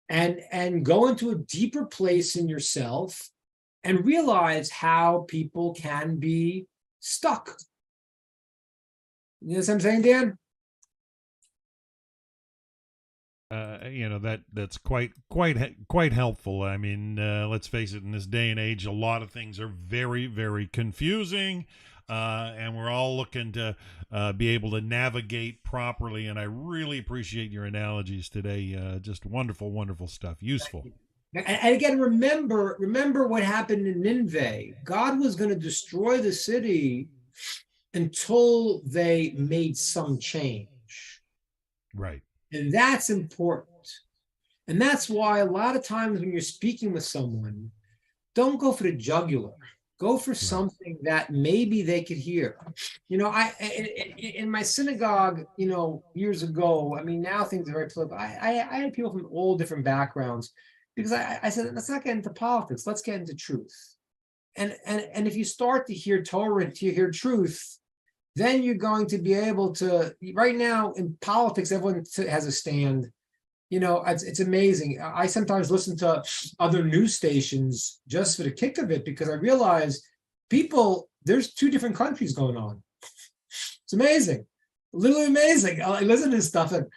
and go into a deeper place in yourself and realize how people can be stuck. You know what I'm saying, Dan? That's quite helpful. I mean, let's face it, in this day and age, a lot of things are very, very confusing, and we're all looking to be able to navigate properly. And I really appreciate your analogies today. Just wonderful, wonderful stuff. Useful. And again, remember what happened in Nineveh. God was going to destroy the city until they made some change. Right. And that's important. And that's why a lot of times when you're speaking with someone, don't go for the jugular. Go for something that maybe they could hear. In my synagogue, years ago, I mean, now things are very political. I had people from all different backgrounds because I said, let's not get into politics. Let's get into truth. And if you start to hear Torah and to hear truth, then you're going to be able to, right now in politics, everyone has a stand. It's amazing. I sometimes listen to other news stations just for the kick of it because I realize there's two different countries going on. It's amazing, literally amazing. I listen to this stuff and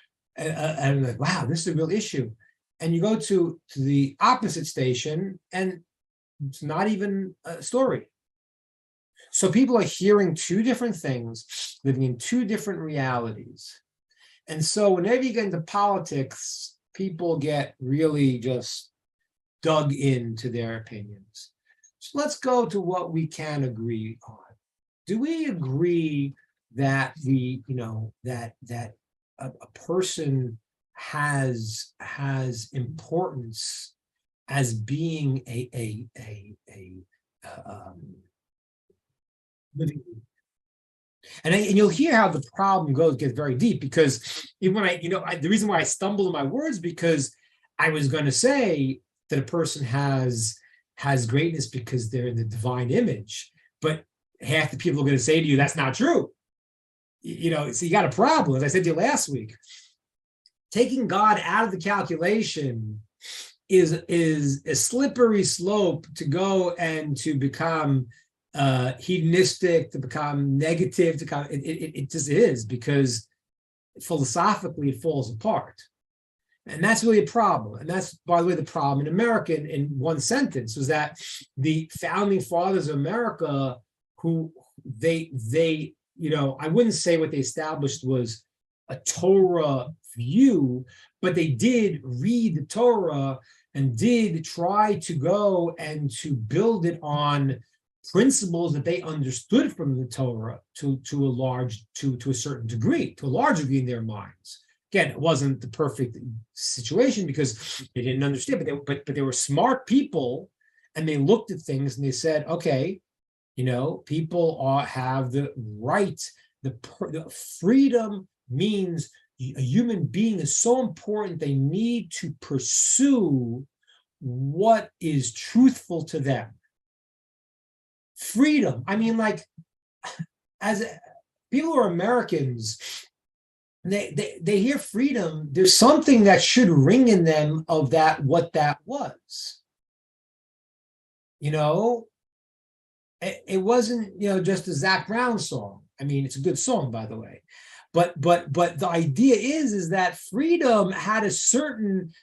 I'm like, wow, this is a real issue. And you go to the opposite station and it's not even a story. So people are hearing two different things, living in two different realities. And so whenever you get into politics, people get really just dug into their opinions. So let's go to what we can agree on. Do we agree that that a person has importance as being a living? And you'll hear how the problem gets very deep because even when the reason why I stumble in my words because I was going to say that a person has greatness because they're in the divine image, but half the people are going to say to you that's not true. So you got a problem. As I said to you last week, taking God out of the calculation is a slippery slope to go and to become hedonistic, to become negative, it just is, because philosophically it falls apart. And that's really a problem. And that's, by the way, the problem in America in one sentence was that the founding fathers of America, who they I wouldn't say what they established was a Torah view, but they did read the Torah and did try to go and to build it on principles that they understood from the Torah to a certain degree, to a large degree in their minds. Again, it wasn't the perfect situation because they didn't understand, but they were smart people, and they looked at things and they said, okay, people have the right, the freedom means a human being is so important, they need to pursue what is truthful to them. Freedom. I mean, like, as people who are Americans, they hear freedom, there's something that should ring in them of that, what that was. It wasn't, just a Zac Brown song. I mean, it's a good song, by the way. But the idea is that freedom had a certain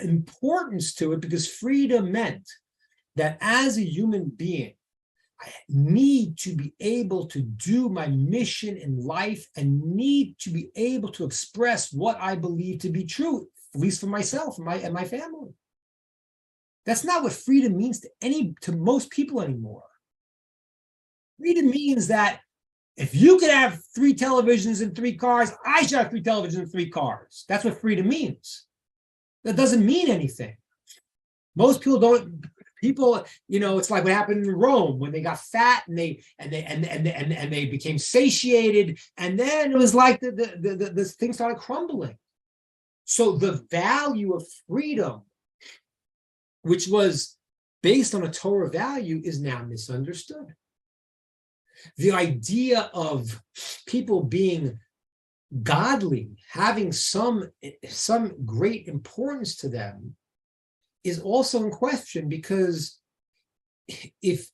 importance to it, because freedom meant that as a human being, I need to be able to do my mission in life and need to be able to express what I believe to be true, at least for myself and my family. That's not what freedom means to most people anymore. Freedom means that if you could have 3 televisions and 3 cars, I should have 3 televisions and 3 cars. That's what freedom means. That doesn't mean anything. Most people don't. People, it's like what happened in Rome when they got fat and they became satiated, and then it was like the thing started crumbling. So the value of freedom, which was based on a Torah value, is now misunderstood. The idea of people being godly, having some great importance to them, is also in question, because if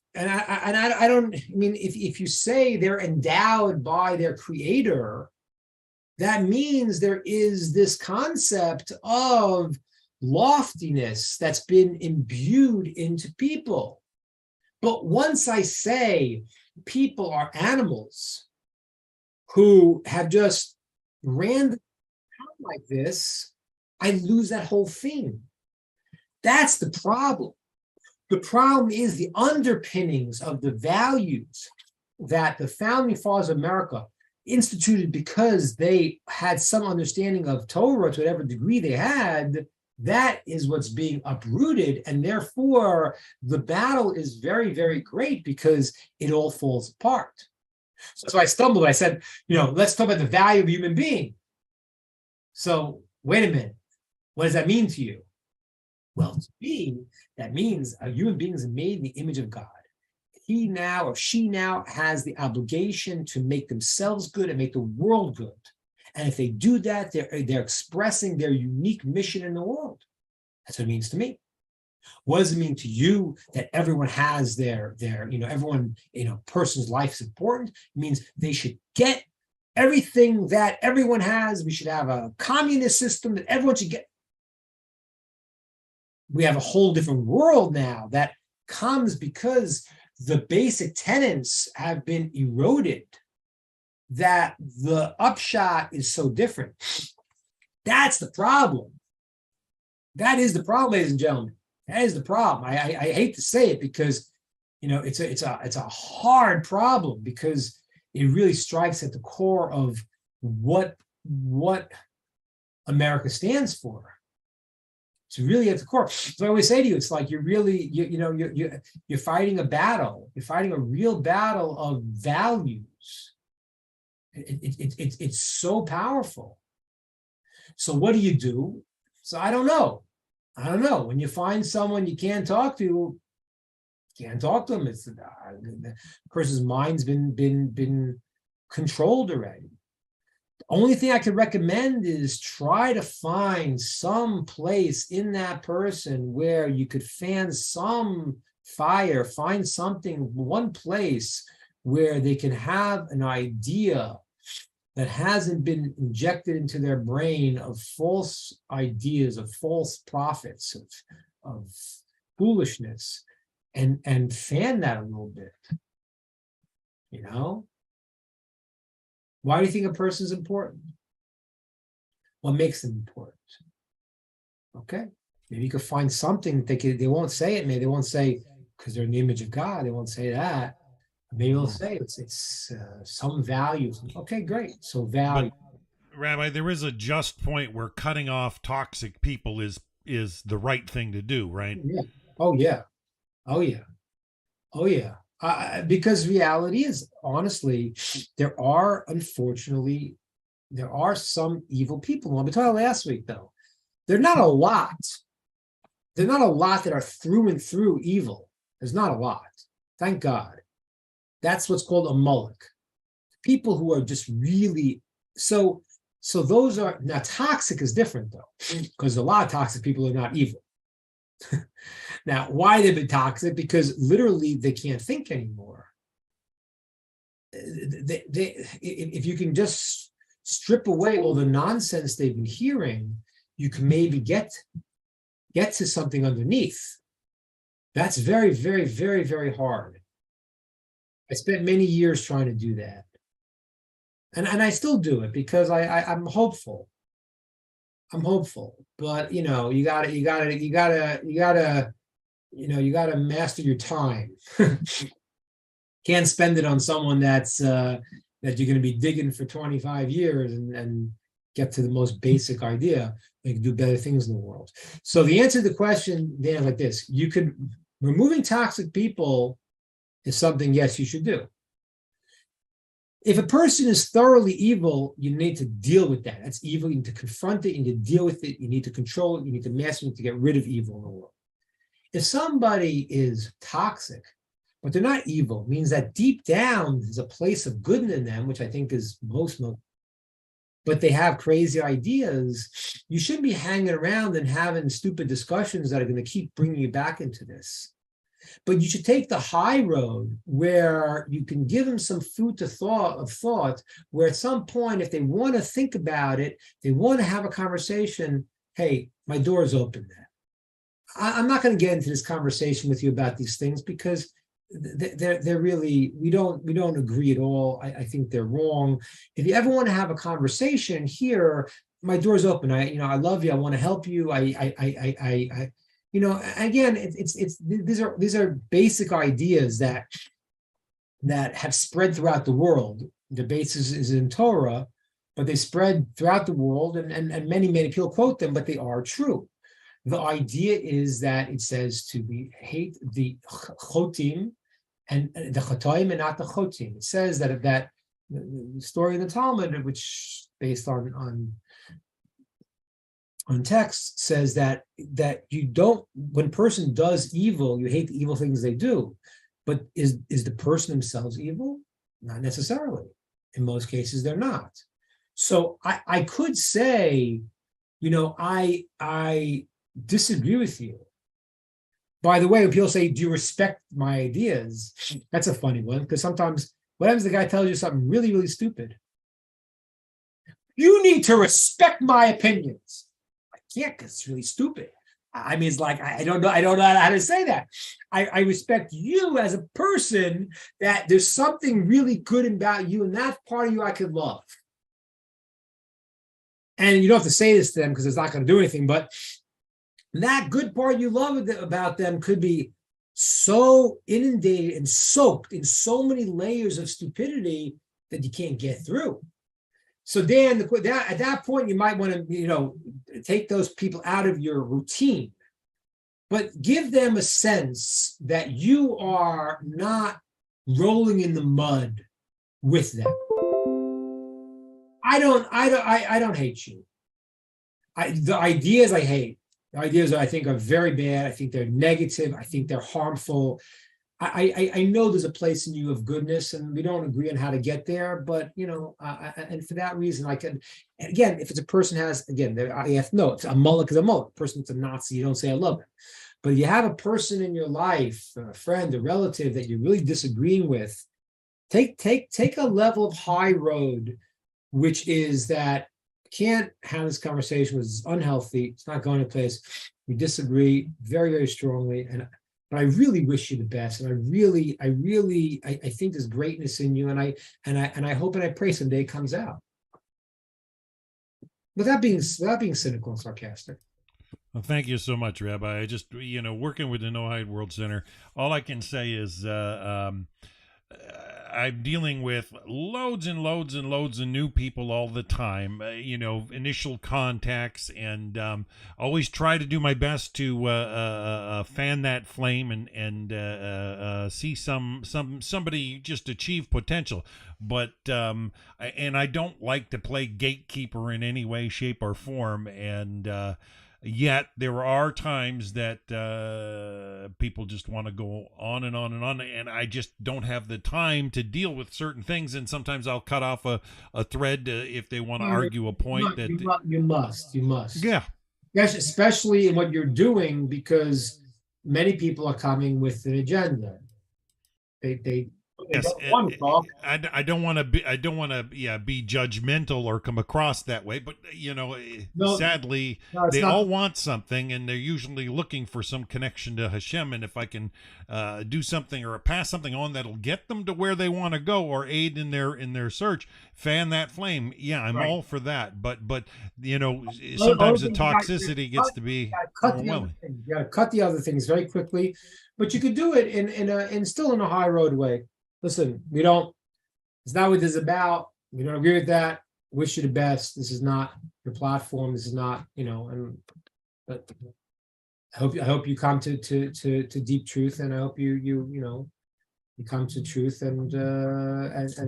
you say they're endowed by their creator, that means there is this concept of loftiness that's been imbued into people. But once I say people are animals who have just ran like this, I lose that whole thing. That's the problem. The problem is the underpinnings of the values that the founding fathers of America instituted because they had some understanding of Torah to whatever degree they had. That is what's being uprooted. And therefore, the battle is very, very great because it all falls apart. So I stumbled. I said, let's talk about the value of a human being. So wait a minute. What does that mean to you? Well, to me, that means a human being is made in the image of God. He now or she now has the obligation to make themselves good and make the world good. And if they do that, they're expressing their unique mission in the world. That's what it means to me. What does it mean to you that everyone has person's life is important? It means they should get everything that everyone has. We should have a communist system that everyone should get. We have a whole different world now that comes because the basic tenets have been eroded, that the upshot is so different. That's the problem. That is the problem, ladies and gentlemen. That is the problem. I hate to say it because it's a hard problem because it really strikes at the core of what America stands for. It's really at the core. So I always say to you, it's like you're fighting a battle. You're fighting a real battle of values. It's so powerful. So what do you do? So I don't know. When you find someone you can't talk to, It's the person's mind's been controlled already. The only thing I could recommend is try to find some place in that person where you could fan some fire, find something, one place where they can have an idea that hasn't been injected into their brain of false ideas, of false prophets, of foolishness, and fan that a little bit. Why do you think a person's important? What makes them important? Okay, maybe you could find something they won't say it. Maybe they won't say because they're in the image of God. They won't say that. Maybe they'll say it's some value. Okay, great. So value. But, Rabbi, there is a just point where cutting off toxic people is the right thing to do, right? Yeah. Oh yeah. Because reality is, honestly, there are some evil people. When we talked last week, though, they're not a lot. They're not a lot that are through and through evil. There's not a lot. Thank God. That's what's called a mullock. People who are just really so those are now toxic is different though, because a lot of toxic people are not evil. Now, why they've been toxic? Because literally they can't think anymore. If you can just strip away all the nonsense they've been hearing, you can maybe get to something underneath. That's very, very, very, very hard. I spent many years trying to do that. And I still do it because I'm hopeful. I'm hopeful. But you gotta master your time. Can't spend it on someone that you're gonna be digging for 25 years and get to the most basic idea. They can do better things in the world. So the answer to the question, Dan, like this: removing toxic people is something, yes, you should do. If a person is thoroughly evil, you need to deal with that. That's evil. You need to confront it. You need to deal with it. You need to control it. You need to master it to get rid of evil in the world. If somebody is toxic, but they're not evil, it means that deep down there's a place of good in them, which I think is most, but they have crazy ideas. You shouldn't be hanging around and having stupid discussions that are going to keep bringing you back into this. But you should take the high road where you can give them some food to thought, where at some point, if they want to think about it, they want to have a conversation, hey, my door is open then. I'm not going to get into this conversation with you about these things because they're really, we don't agree at all. I think they're wrong. If you ever want to have a conversation here, my door's open. I love you. I want to help you. Again, these are basic ideas that have spread throughout the world. The basis is in Torah, but they spread throughout the world, and many people quote them, but they are true. The idea is that it says to hate the chotim and the chotoim and not the chotim. It says that the story in the Talmud, which based on text, says that you don't, when a person does evil, you hate the evil things they do. But is the person themselves evil? Not necessarily. In most cases, they're not. So I could say, I disagree with you. By the way, when people say, do you respect my ideas? That's a funny one, because sometimes what happens, the guy tells you something really, really stupid. You need to respect my opinions. I can't, because it's really stupid. I mean, it's like, I don't know how to say that. I respect you as a person, that there's something really good about you, and that part of you I could love. And you don't have to say this to them because it's not going to do anything, but that good part you love about them could be so inundated and soaked in so many layers of stupidity that you can't get through. So then at that point, you might want to, take those people out of your routine, but give them a sense that you are not rolling in the mud with them. I don't hate you. The ideas I hate. The ideas I think are very bad. I think they're negative. I think they're harmful. I know there's a place in you of goodness, and we don't agree on how to get there. But and for that reason, I can. Again, if it's a person it's a mullah is a mullah. A person that's a Nazi, you don't say I love him. But if you have a person in your life, a friend, a relative that you're really disagreeing with, take a level of high road, which is that can't have this conversation, which is unhealthy. It's not going to place. We disagree very, very strongly, but I really wish you the best, and I think there's greatness in you, and I hope and I pray someday it comes out. Without being cynical and sarcastic. Well, thank you so much, Rabbi. I just, working with the No Hide World Center, all I can say is I'm dealing with loads and loads and loads of new people all the time, initial contacts, and always try to do my best to fan that flame and see somebody just achieve potential. But and I don't like to play gatekeeper in any way, shape, or form, and yet there are times that people just want to go on and on and on, and I just don't have the time to deal with certain things, and sometimes I'll cut off a thread if they want to argue a point. You must. Yeah. Yes, especially in what you're doing, because many people are coming with an agenda. They Yes, want to talk. I don't want to be judgmental or come across that way, but sadly, they all want something, and they're usually looking for some connection to Hashem. And if I can do something or pass something on that'll get them to where they want to go or aid in their search, fan that flame. Yeah, I'm all for that. But sometimes the toxicity gets to be overwhelming. You got to cut the other things very quickly, but you could do it in still in a high road way. Listen, it's not what this is about. We don't agree with that. Wish you the best. This is not your platform. This is not, but I hope you come to deep truth, and I hope you come to truth, and that's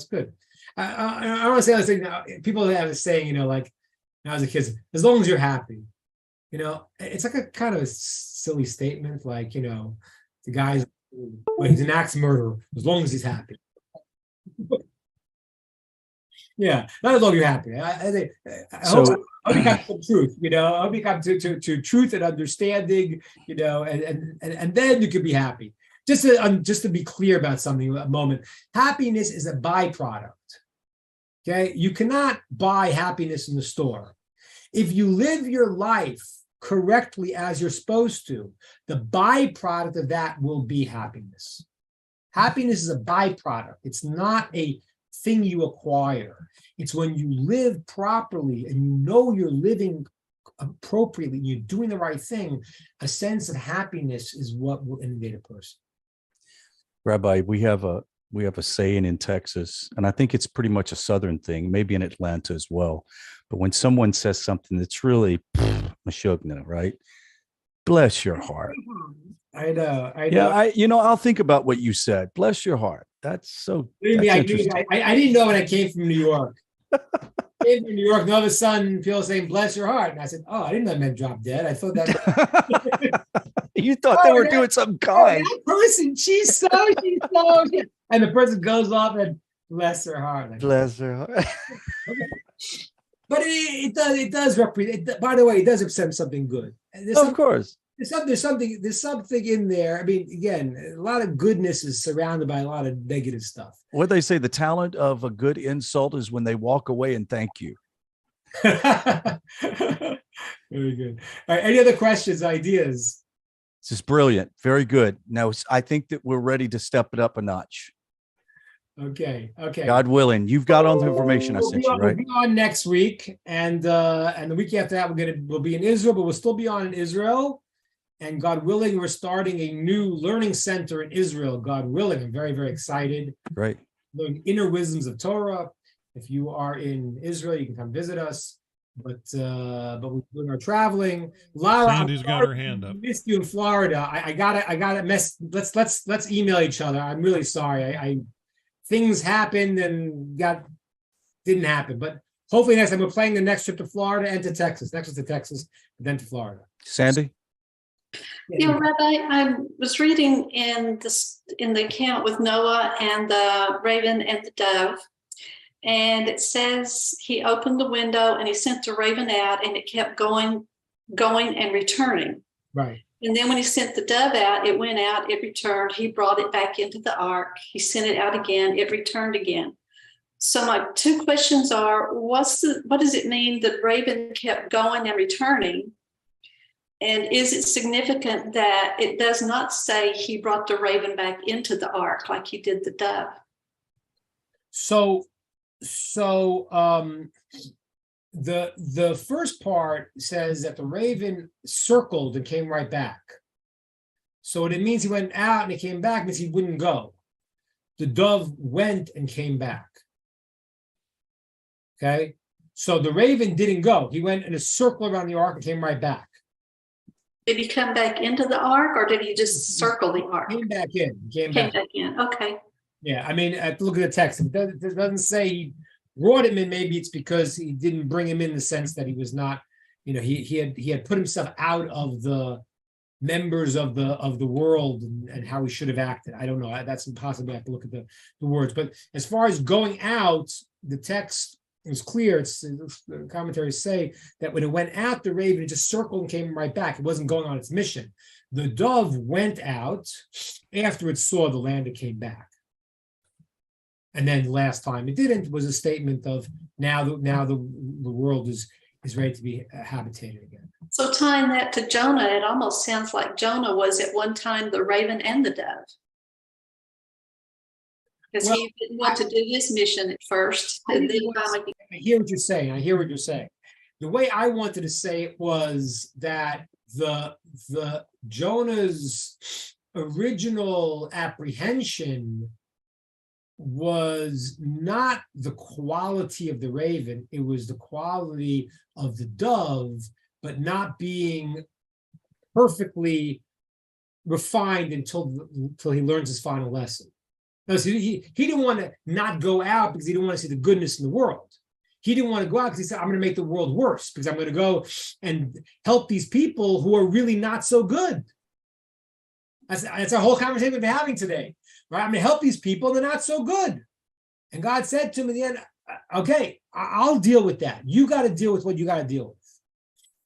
good. I want to say another thing now. People have a saying, like when I was a kid, as long as you're happy, it's like a kind of a silly statement, like, the guy's, well, he's an axe murderer, as long as he's happy. Yeah, not as long as you're happy. I hope you come to truth, I hope you come to truth and understanding, and then you can be happy. Just to be clear about something a moment, happiness is a byproduct. Okay, you cannot buy happiness in the store. If you live your life correctly as you're supposed to, the byproduct of that will be happiness. Happiness is a byproduct. It's not a thing you acquire. It's when you live properly and you're living appropriately, you're doing the right thing, a sense of happiness is what will inundate a person. Rabbi, we have a saying in Texas, and I think it's pretty much a Southern thing, maybe in Atlanta as well. But when someone says something that's really, Mashugna, right? Bless your heart. I know. Yeah, I'll think about what you said. Bless your heart. That's so. Believe me, That's I interesting. didn't know when I came from New York. In New York, and all of a sudden, people saying "bless your heart," and I said, "Oh, I didn't know that meant drop dead. I thought that." You thought they were doing something kind. That person, she's so, and the person goes off and bless her heart. Like, Bless her heart. okay. But it does represent. By the way, it does represent something good. Of course. There's something in there. I mean, again, a lot of goodness is surrounded by a lot of negative stuff. What they say, the talent of a good insult is when they walk away and thank you. Very good. All right, any other questions, ideas? This is brilliant. Very good. Now, I think that we're ready to step it up a notch. Okay. God willing. You've got all the information I sent you, right? We'll be on next week, and the week after that, we'll be in Israel, but we'll still be on in Israel. And God willing, we're starting a new learning center in Israel. God willing, I'm very, very excited. Great. Learn inner wisdoms of Torah. If you are in Israel, you can come visit us. But we're doing our traveling. Lara, Sandy's got her hand up. Missed you in Florida. I got a mess. Let's email each other. I'm really sorry. I things happened and didn't happen. But hopefully next time we're playing the next trip to Florida and to Texas. Next was to Texas, then to Florida. Sandy? Yeah, Rabbi, I was reading in the account with Noah and the raven and the dove, and it says he opened the window and he sent the raven out, and it kept going and returning. Right. And then when he sent the dove out, it went out, it returned, he brought it back into the ark, he sent it out again, it returned again. So my two questions are, what does it mean the raven kept going and returning? And is it significant that it does not say he brought the raven back into the ark like he did the dove? So the first part says that the raven circled and came right back. So what it means, he went out and he came back, means he wouldn't go. The dove went and came back. Okay, so the raven didn't go. He went in a circle around the ark and came right back. Did he come back into the ark, or did he just circle the ark? Came back in. Came back in. Okay. Yeah, I mean, look at the text. It doesn't say he brought him in. Maybe it's because he didn't bring him in the sense that he was not, he had put himself out of the members of the world and how he should have acted. I don't know. That's impossible. I have to look at the words. But as far as going out, the text is clear. The commentaries say that when it went out, the raven just circled and came right back. It wasn't going on its mission. The dove went out after it saw the land. It came back. And then last time it didn't was a statement of now the world is ready to be habitated again. So tying that to Jonah, it almost sounds like Jonah was at one time the raven and the dove. Because he didn't want to do his mission at first. And then finally, I hear what you're saying. The way I wanted to say it was that the Jonah's original apprehension was not the quality of the raven, it was the quality of the dove, but not being perfectly refined until he learns his final lesson. No, so he didn't want to not go out because he didn't want to see the goodness in the world. He didn't want to go out because he said, I'm going to make the world worse because I'm going to go and help these people who are really not so good. That's our whole conversation we've been having today. Right? I'm going to help these people, they're not so good. And God said to him in the end, okay, I'll deal with that. You got to deal with what you got to deal with.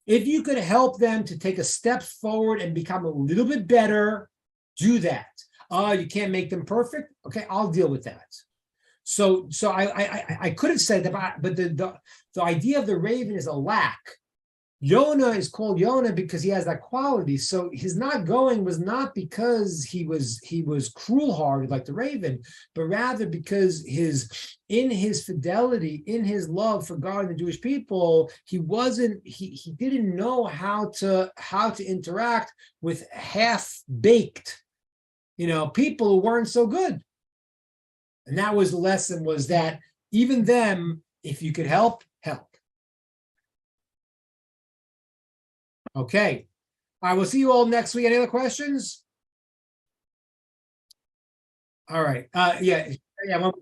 If you could help them to take a step forward and become a little bit better, do that. You can't make them perfect. Okay, I'll deal with that. So I could have said that, but the idea of the raven is a lack. Yonah is called Yonah because he has that quality. So his not going was not because he was cruel-hearted like the raven, but rather because in his fidelity, in his love for God and the Jewish people, he didn't know how to interact with half-baked, people who weren't so good. And that was the lesson, was that even them, if you could help, help. Okay. I will see you all next week. Any other questions? All right. Yeah. One more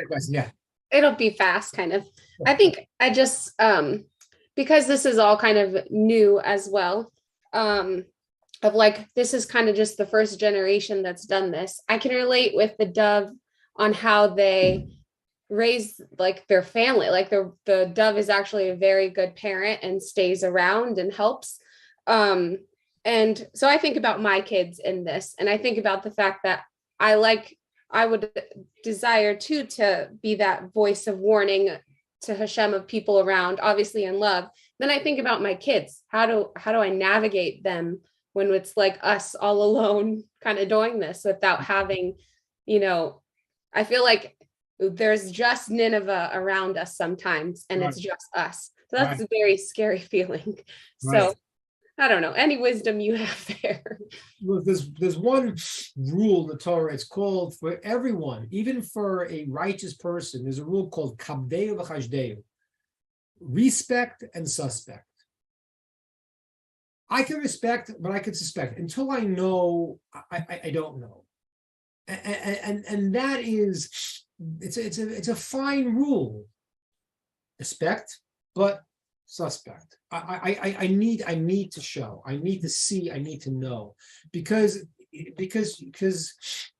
question. Yeah. It'll be fast, kind of. I think I just because this is all kind of new as well, of like this is kind of just the first generation that's done this. I can relate with the dove on how they raise like their family. Like the dove is actually a very good parent and stays around and helps. And so I think about my kids in this, and I think about the fact that I would desire too to be that voice of warning to Hashem of people around, obviously in love. Then I think about my kids. How do I navigate them when it's like us all alone kind of doing this without having, I feel like there's just Nineveh around us sometimes, and Right. it's just us. So that's Right. a very scary feeling. Right. So I don't know, any wisdom you have there. Well, there's one rule in the Torah. It's called for everyone, even for a righteous person. There's a rule called kabdeu v'chashdeu, respect and suspect. I can respect, but I can suspect until I know. I don't know, and that is it's a fine rule. Respect, but suspect. I need to show. I need to see. I need to know, because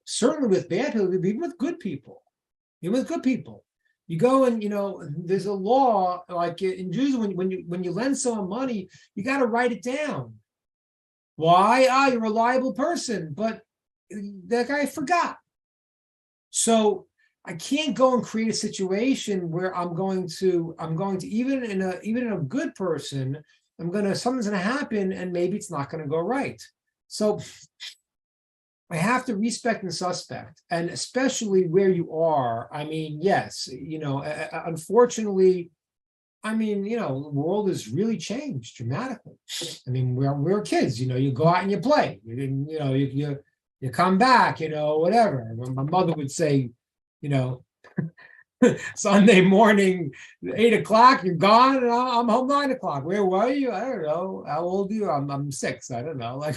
certainly with bad people, even with good people, you go and there's a law like in Jews when you lend someone money, you got to write it down. Why? You're a reliable person, but that guy forgot. So I can't go and create a situation where I'm going to even in a good person, something's gonna happen and maybe it's not gonna go right. So I have to respect and suspect, and especially where you are. I mean, yes, unfortunately, the world has really changed dramatically. I mean, we're kids, you go out and you play, you come back, whatever. My mother would say, Sunday morning, 8:00, you're gone, and I'm home 9:00. Where were you? I don't know. How old are you? I'm 6. I don't know. Like,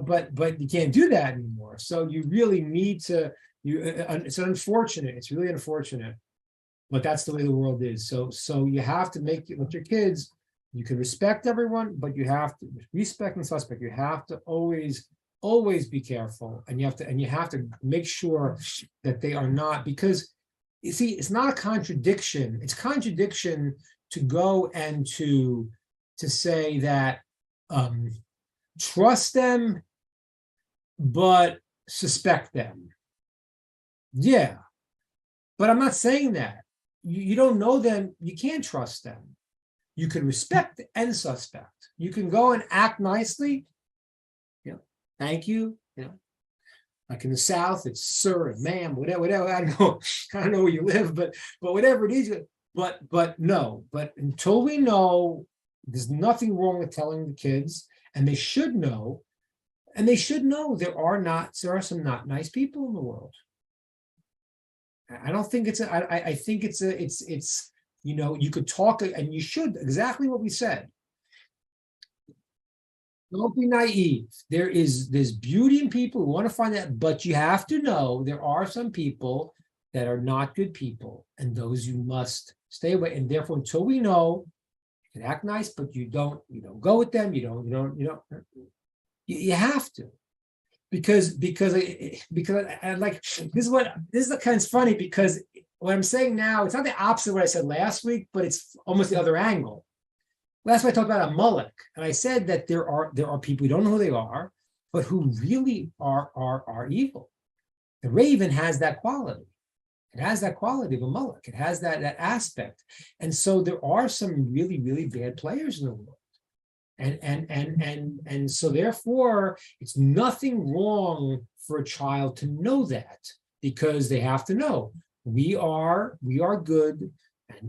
but you can't do that anymore. So you really need to. It's unfortunate. It's really unfortunate, but that's the way the world is. So you have to make it with your kids. You can respect everyone, but you have to respect and suspect. You have to always be careful, and you have to make sure that they are not, because you see, it's not a contradiction. It's contradiction to go and to say that trust them but suspect them. Yeah, but I'm not saying that. You don't know them, you can't trust them. You can respect and suspect. You can go and act nicely. Thank you. Like in the South, it's sir and ma'am, whatever. I don't know where you live, but whatever it is. But until we know, there's nothing wrong with telling the kids, and they should know. And they should know there are some not nice people in the world. I don't think it's I think it's you could talk, and you should, exactly what we said. Don't be naive. There's beauty in people who want to find that, but you have to know there are some people that are not good people, and those you must stay away. And therefore, until we know, you can act nice, but you don't go with them. You have to, because I like this is kind of funny, because what I'm saying now, it's not the opposite of what I said last week, but it's almost the other angle. Last week I talked about a Amalek, and I said that there are people, we don't know who they are, but who really are evil. The raven has that quality. It has that quality of a Amalek. It has that aspect. And so there are some really, really bad players in the world. And so therefore, it's nothing wrong for a child to know that, because they have to know we are good.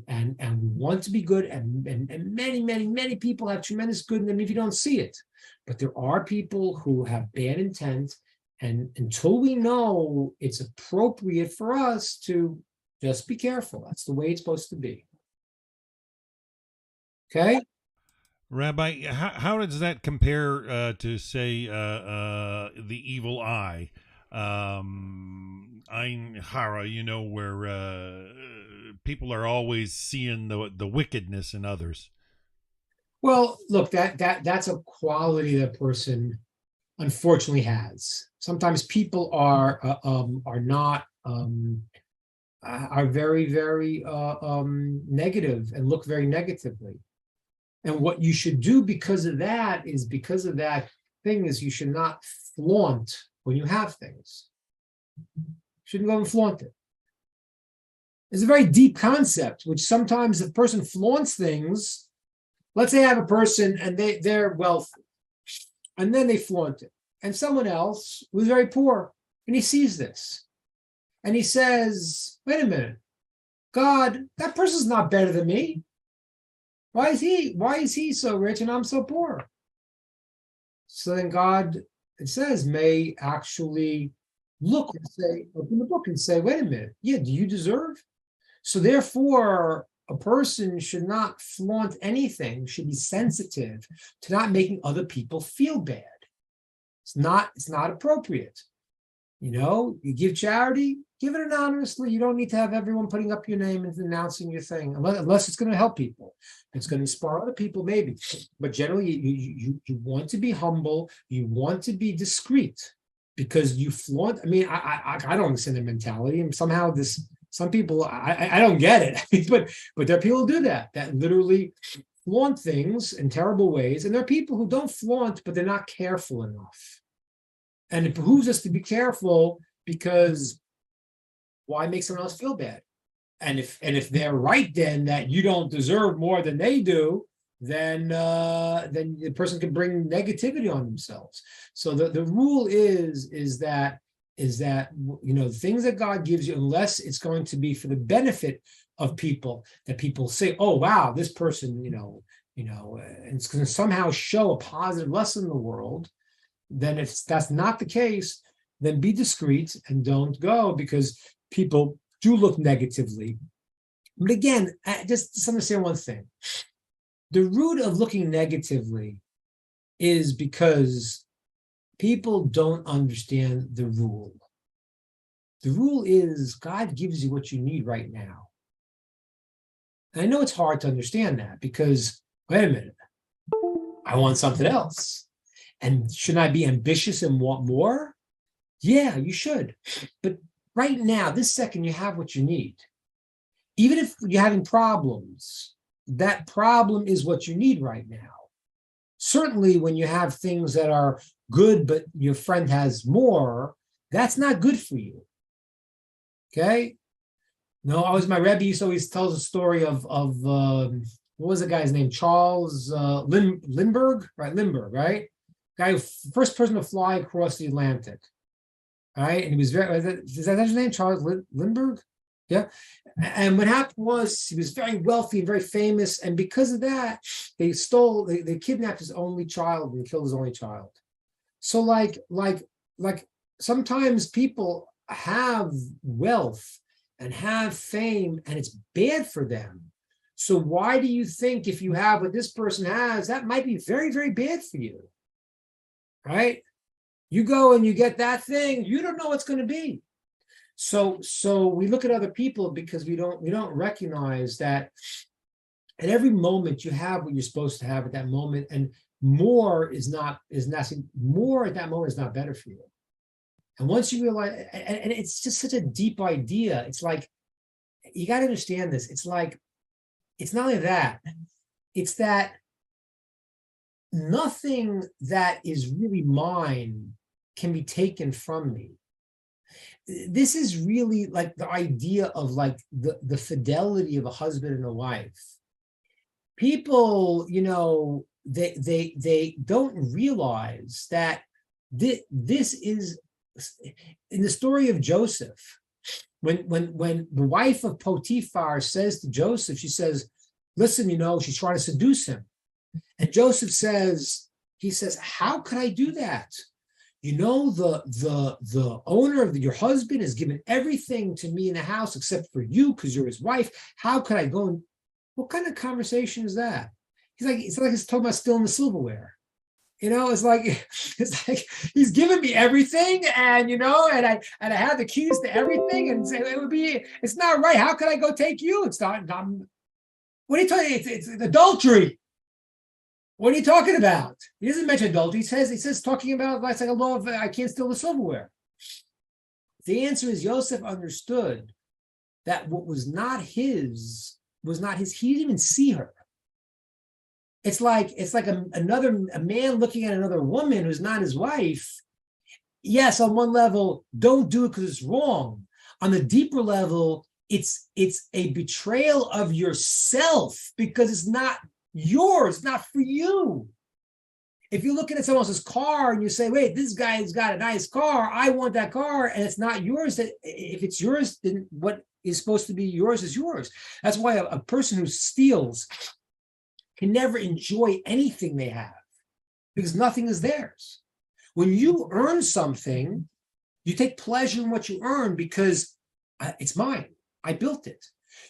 And we want to be good, and many people have tremendous good in them if you don't see it. But there are people who have bad intent, and until we know, it's appropriate for us to just be careful. That's the way it's supposed to be. Okay? Rabbi, how does that compare to, say, the evil eye? Ein Hara, where people are always seeing the wickedness in others. Well, look, that's a quality that person unfortunately has. Sometimes people are not are very, very negative and look very negatively. And what you should do because of that thing is you should not flaunt when you have things. You shouldn't go and flaunt it. It's a very deep concept, which sometimes the person flaunts things. Let's say I have a person and they're wealthy, and then they flaunt it. And someone else who's very poor, and he sees this. And he says, wait a minute, God, that person's not better than me. Why is he so rich and I'm so poor? So then God, it says, may actually look and say, open the book and say, wait a minute, yeah, do you deserve? So therefore, a person should not flaunt anything, should be sensitive to not making other people feel bad. It's not appropriate. You give charity, give it anonymously. You don't need to have everyone putting up your name and announcing your thing, unless it's going to help people. It's going to inspire other people, maybe. But generally, you want to be humble. You want to be discreet, because you flaunt. I mean, I don't understand the mentality, and somehow some people I don't get it. but there are people who do that literally flaunt things in terrible ways, and there are people who don't flaunt, but they're not careful enough. And it behooves us to be careful, because why make someone else feel bad? And if they're right, then that you don't deserve more than they do, then the person can bring negativity on themselves. So the rule is that things that God gives you, unless it's going to be for the benefit of people, that people say, oh wow, this person, and it's going to somehow show a positive lesson in the world. Then if that's not the case, then be discreet and don't go, because people do look negatively. But again, just understand one thing. The root of looking negatively is because people don't understand the rule. The rule is God gives you what you need right now. And I know it's hard to understand that, because, wait a minute, I want something else. And shouldn't I be ambitious and want more? Yeah, you should. But right now, this second, you have what you need. Even if you're having problems, that problem is what you need right now. Certainly, when you have things that are good, but your friend has more, that's not good for you. Okay? No, my Rabbi used to always tells a story of what was the guy's name? Charles Lindbergh, right? Lindbergh, right? Guy, first person to fly across the Atlantic. All right, and he was is that his name? Charles Lindbergh? Yeah. And what happened was he was very wealthy and very famous, and because of that, they kidnapped his only child and killed his only child. So like sometimes people have wealth and have fame, and it's bad for them. So why do you think if you have what this person has, that might be very, very bad for you? Right? You go and you get that thing, you don't know what's going to be. So we look at other people because we don't recognize that at every moment you have what you're supposed to have at that moment, and more at that moment is not better for you. And once you realize, and it's just such a deep idea, it's like, you got to understand this. It's like, it's not only that, it's that nothing that is really mine can be taken from me. This is really like the idea of like the fidelity of a husband and a wife. People, they don't realize that this is in the story of Joseph. When the wife of Potiphar says to Joseph, she says, listen, she's trying to seduce him. And Joseph says, how could I do that? The owner of your husband has given everything to me in the house except for you, because you're his wife. How could I go? What kind of conversation is that? it's like he's talking about stealing the silverware. It's like he's giving me everything, and and I have the keys to everything, and it's not right. How could I go take you? It's not. What are you talking? It's adultery. What are you talking about? He doesn't mention adultery. He says talking about it's like a law of I can't steal the silverware. The answer is Yosef understood that what was not his was not his. He didn't even see her. It's like a man looking at another woman who's not his wife. Yes, on one level, don't do it because it's wrong. On the deeper level, it's a betrayal of yourself because it's not yours, not for you. If you're looking at someone else's car and you say, wait, this guy's got a nice car, I want that car, and it's not yours, that if it's yours, then what is supposed to be yours is yours. That's why a person who steals can never enjoy anything they have because nothing is theirs. When you earn something, you take pleasure in what you earn because it's mine. I built it.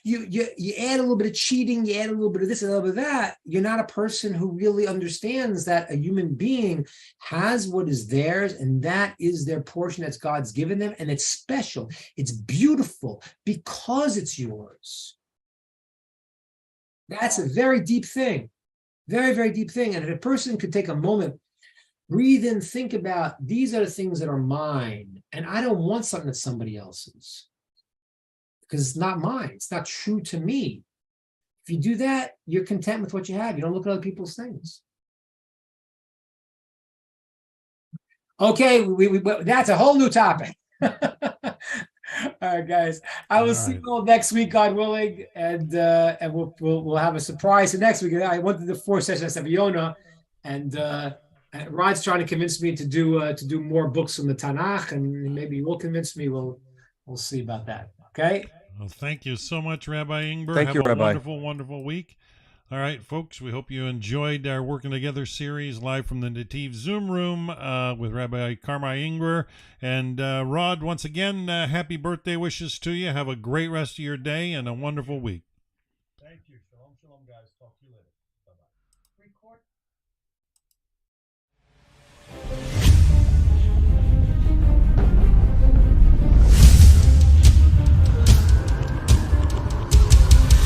You add a little bit of cheating, you add a little bit of this and a little bit of that. You're not a person who really understands that a human being has what is theirs, and that is their portion that's God's given them, and it's special. It's beautiful because it's yours. That's a very deep thing, very, very deep thing. And if a person could take a moment, breathe in, think about, these are the things that are mine, and I don't want something that's somebody else's because it's not mine. It's not true to me. If you do that, you're content with what you have. You don't look at other people's things. Okay, that's a whole new topic. All right, guys. I will see you all next week, God willing, and we'll have a surprise. So next week, I went to the 4 sessions of Yonah, and Rod's trying to convince me to do more books from the Tanakh, and maybe you'll convince me. We'll see about that. Okay. Well, thank you so much, Rabbi Ingber. Thank you, Have a Rabbi. wonderful, wonderful week. All right, folks, we hope you enjoyed our Working Together series live from the Netiv Zoom room with Rabbi Karmi Ingber. And Rod, once again, happy birthday wishes to you. Have a great rest of your day and a wonderful week. Thank you. Shalom, shalom, guys. Talk to you later. Bye-bye. Record.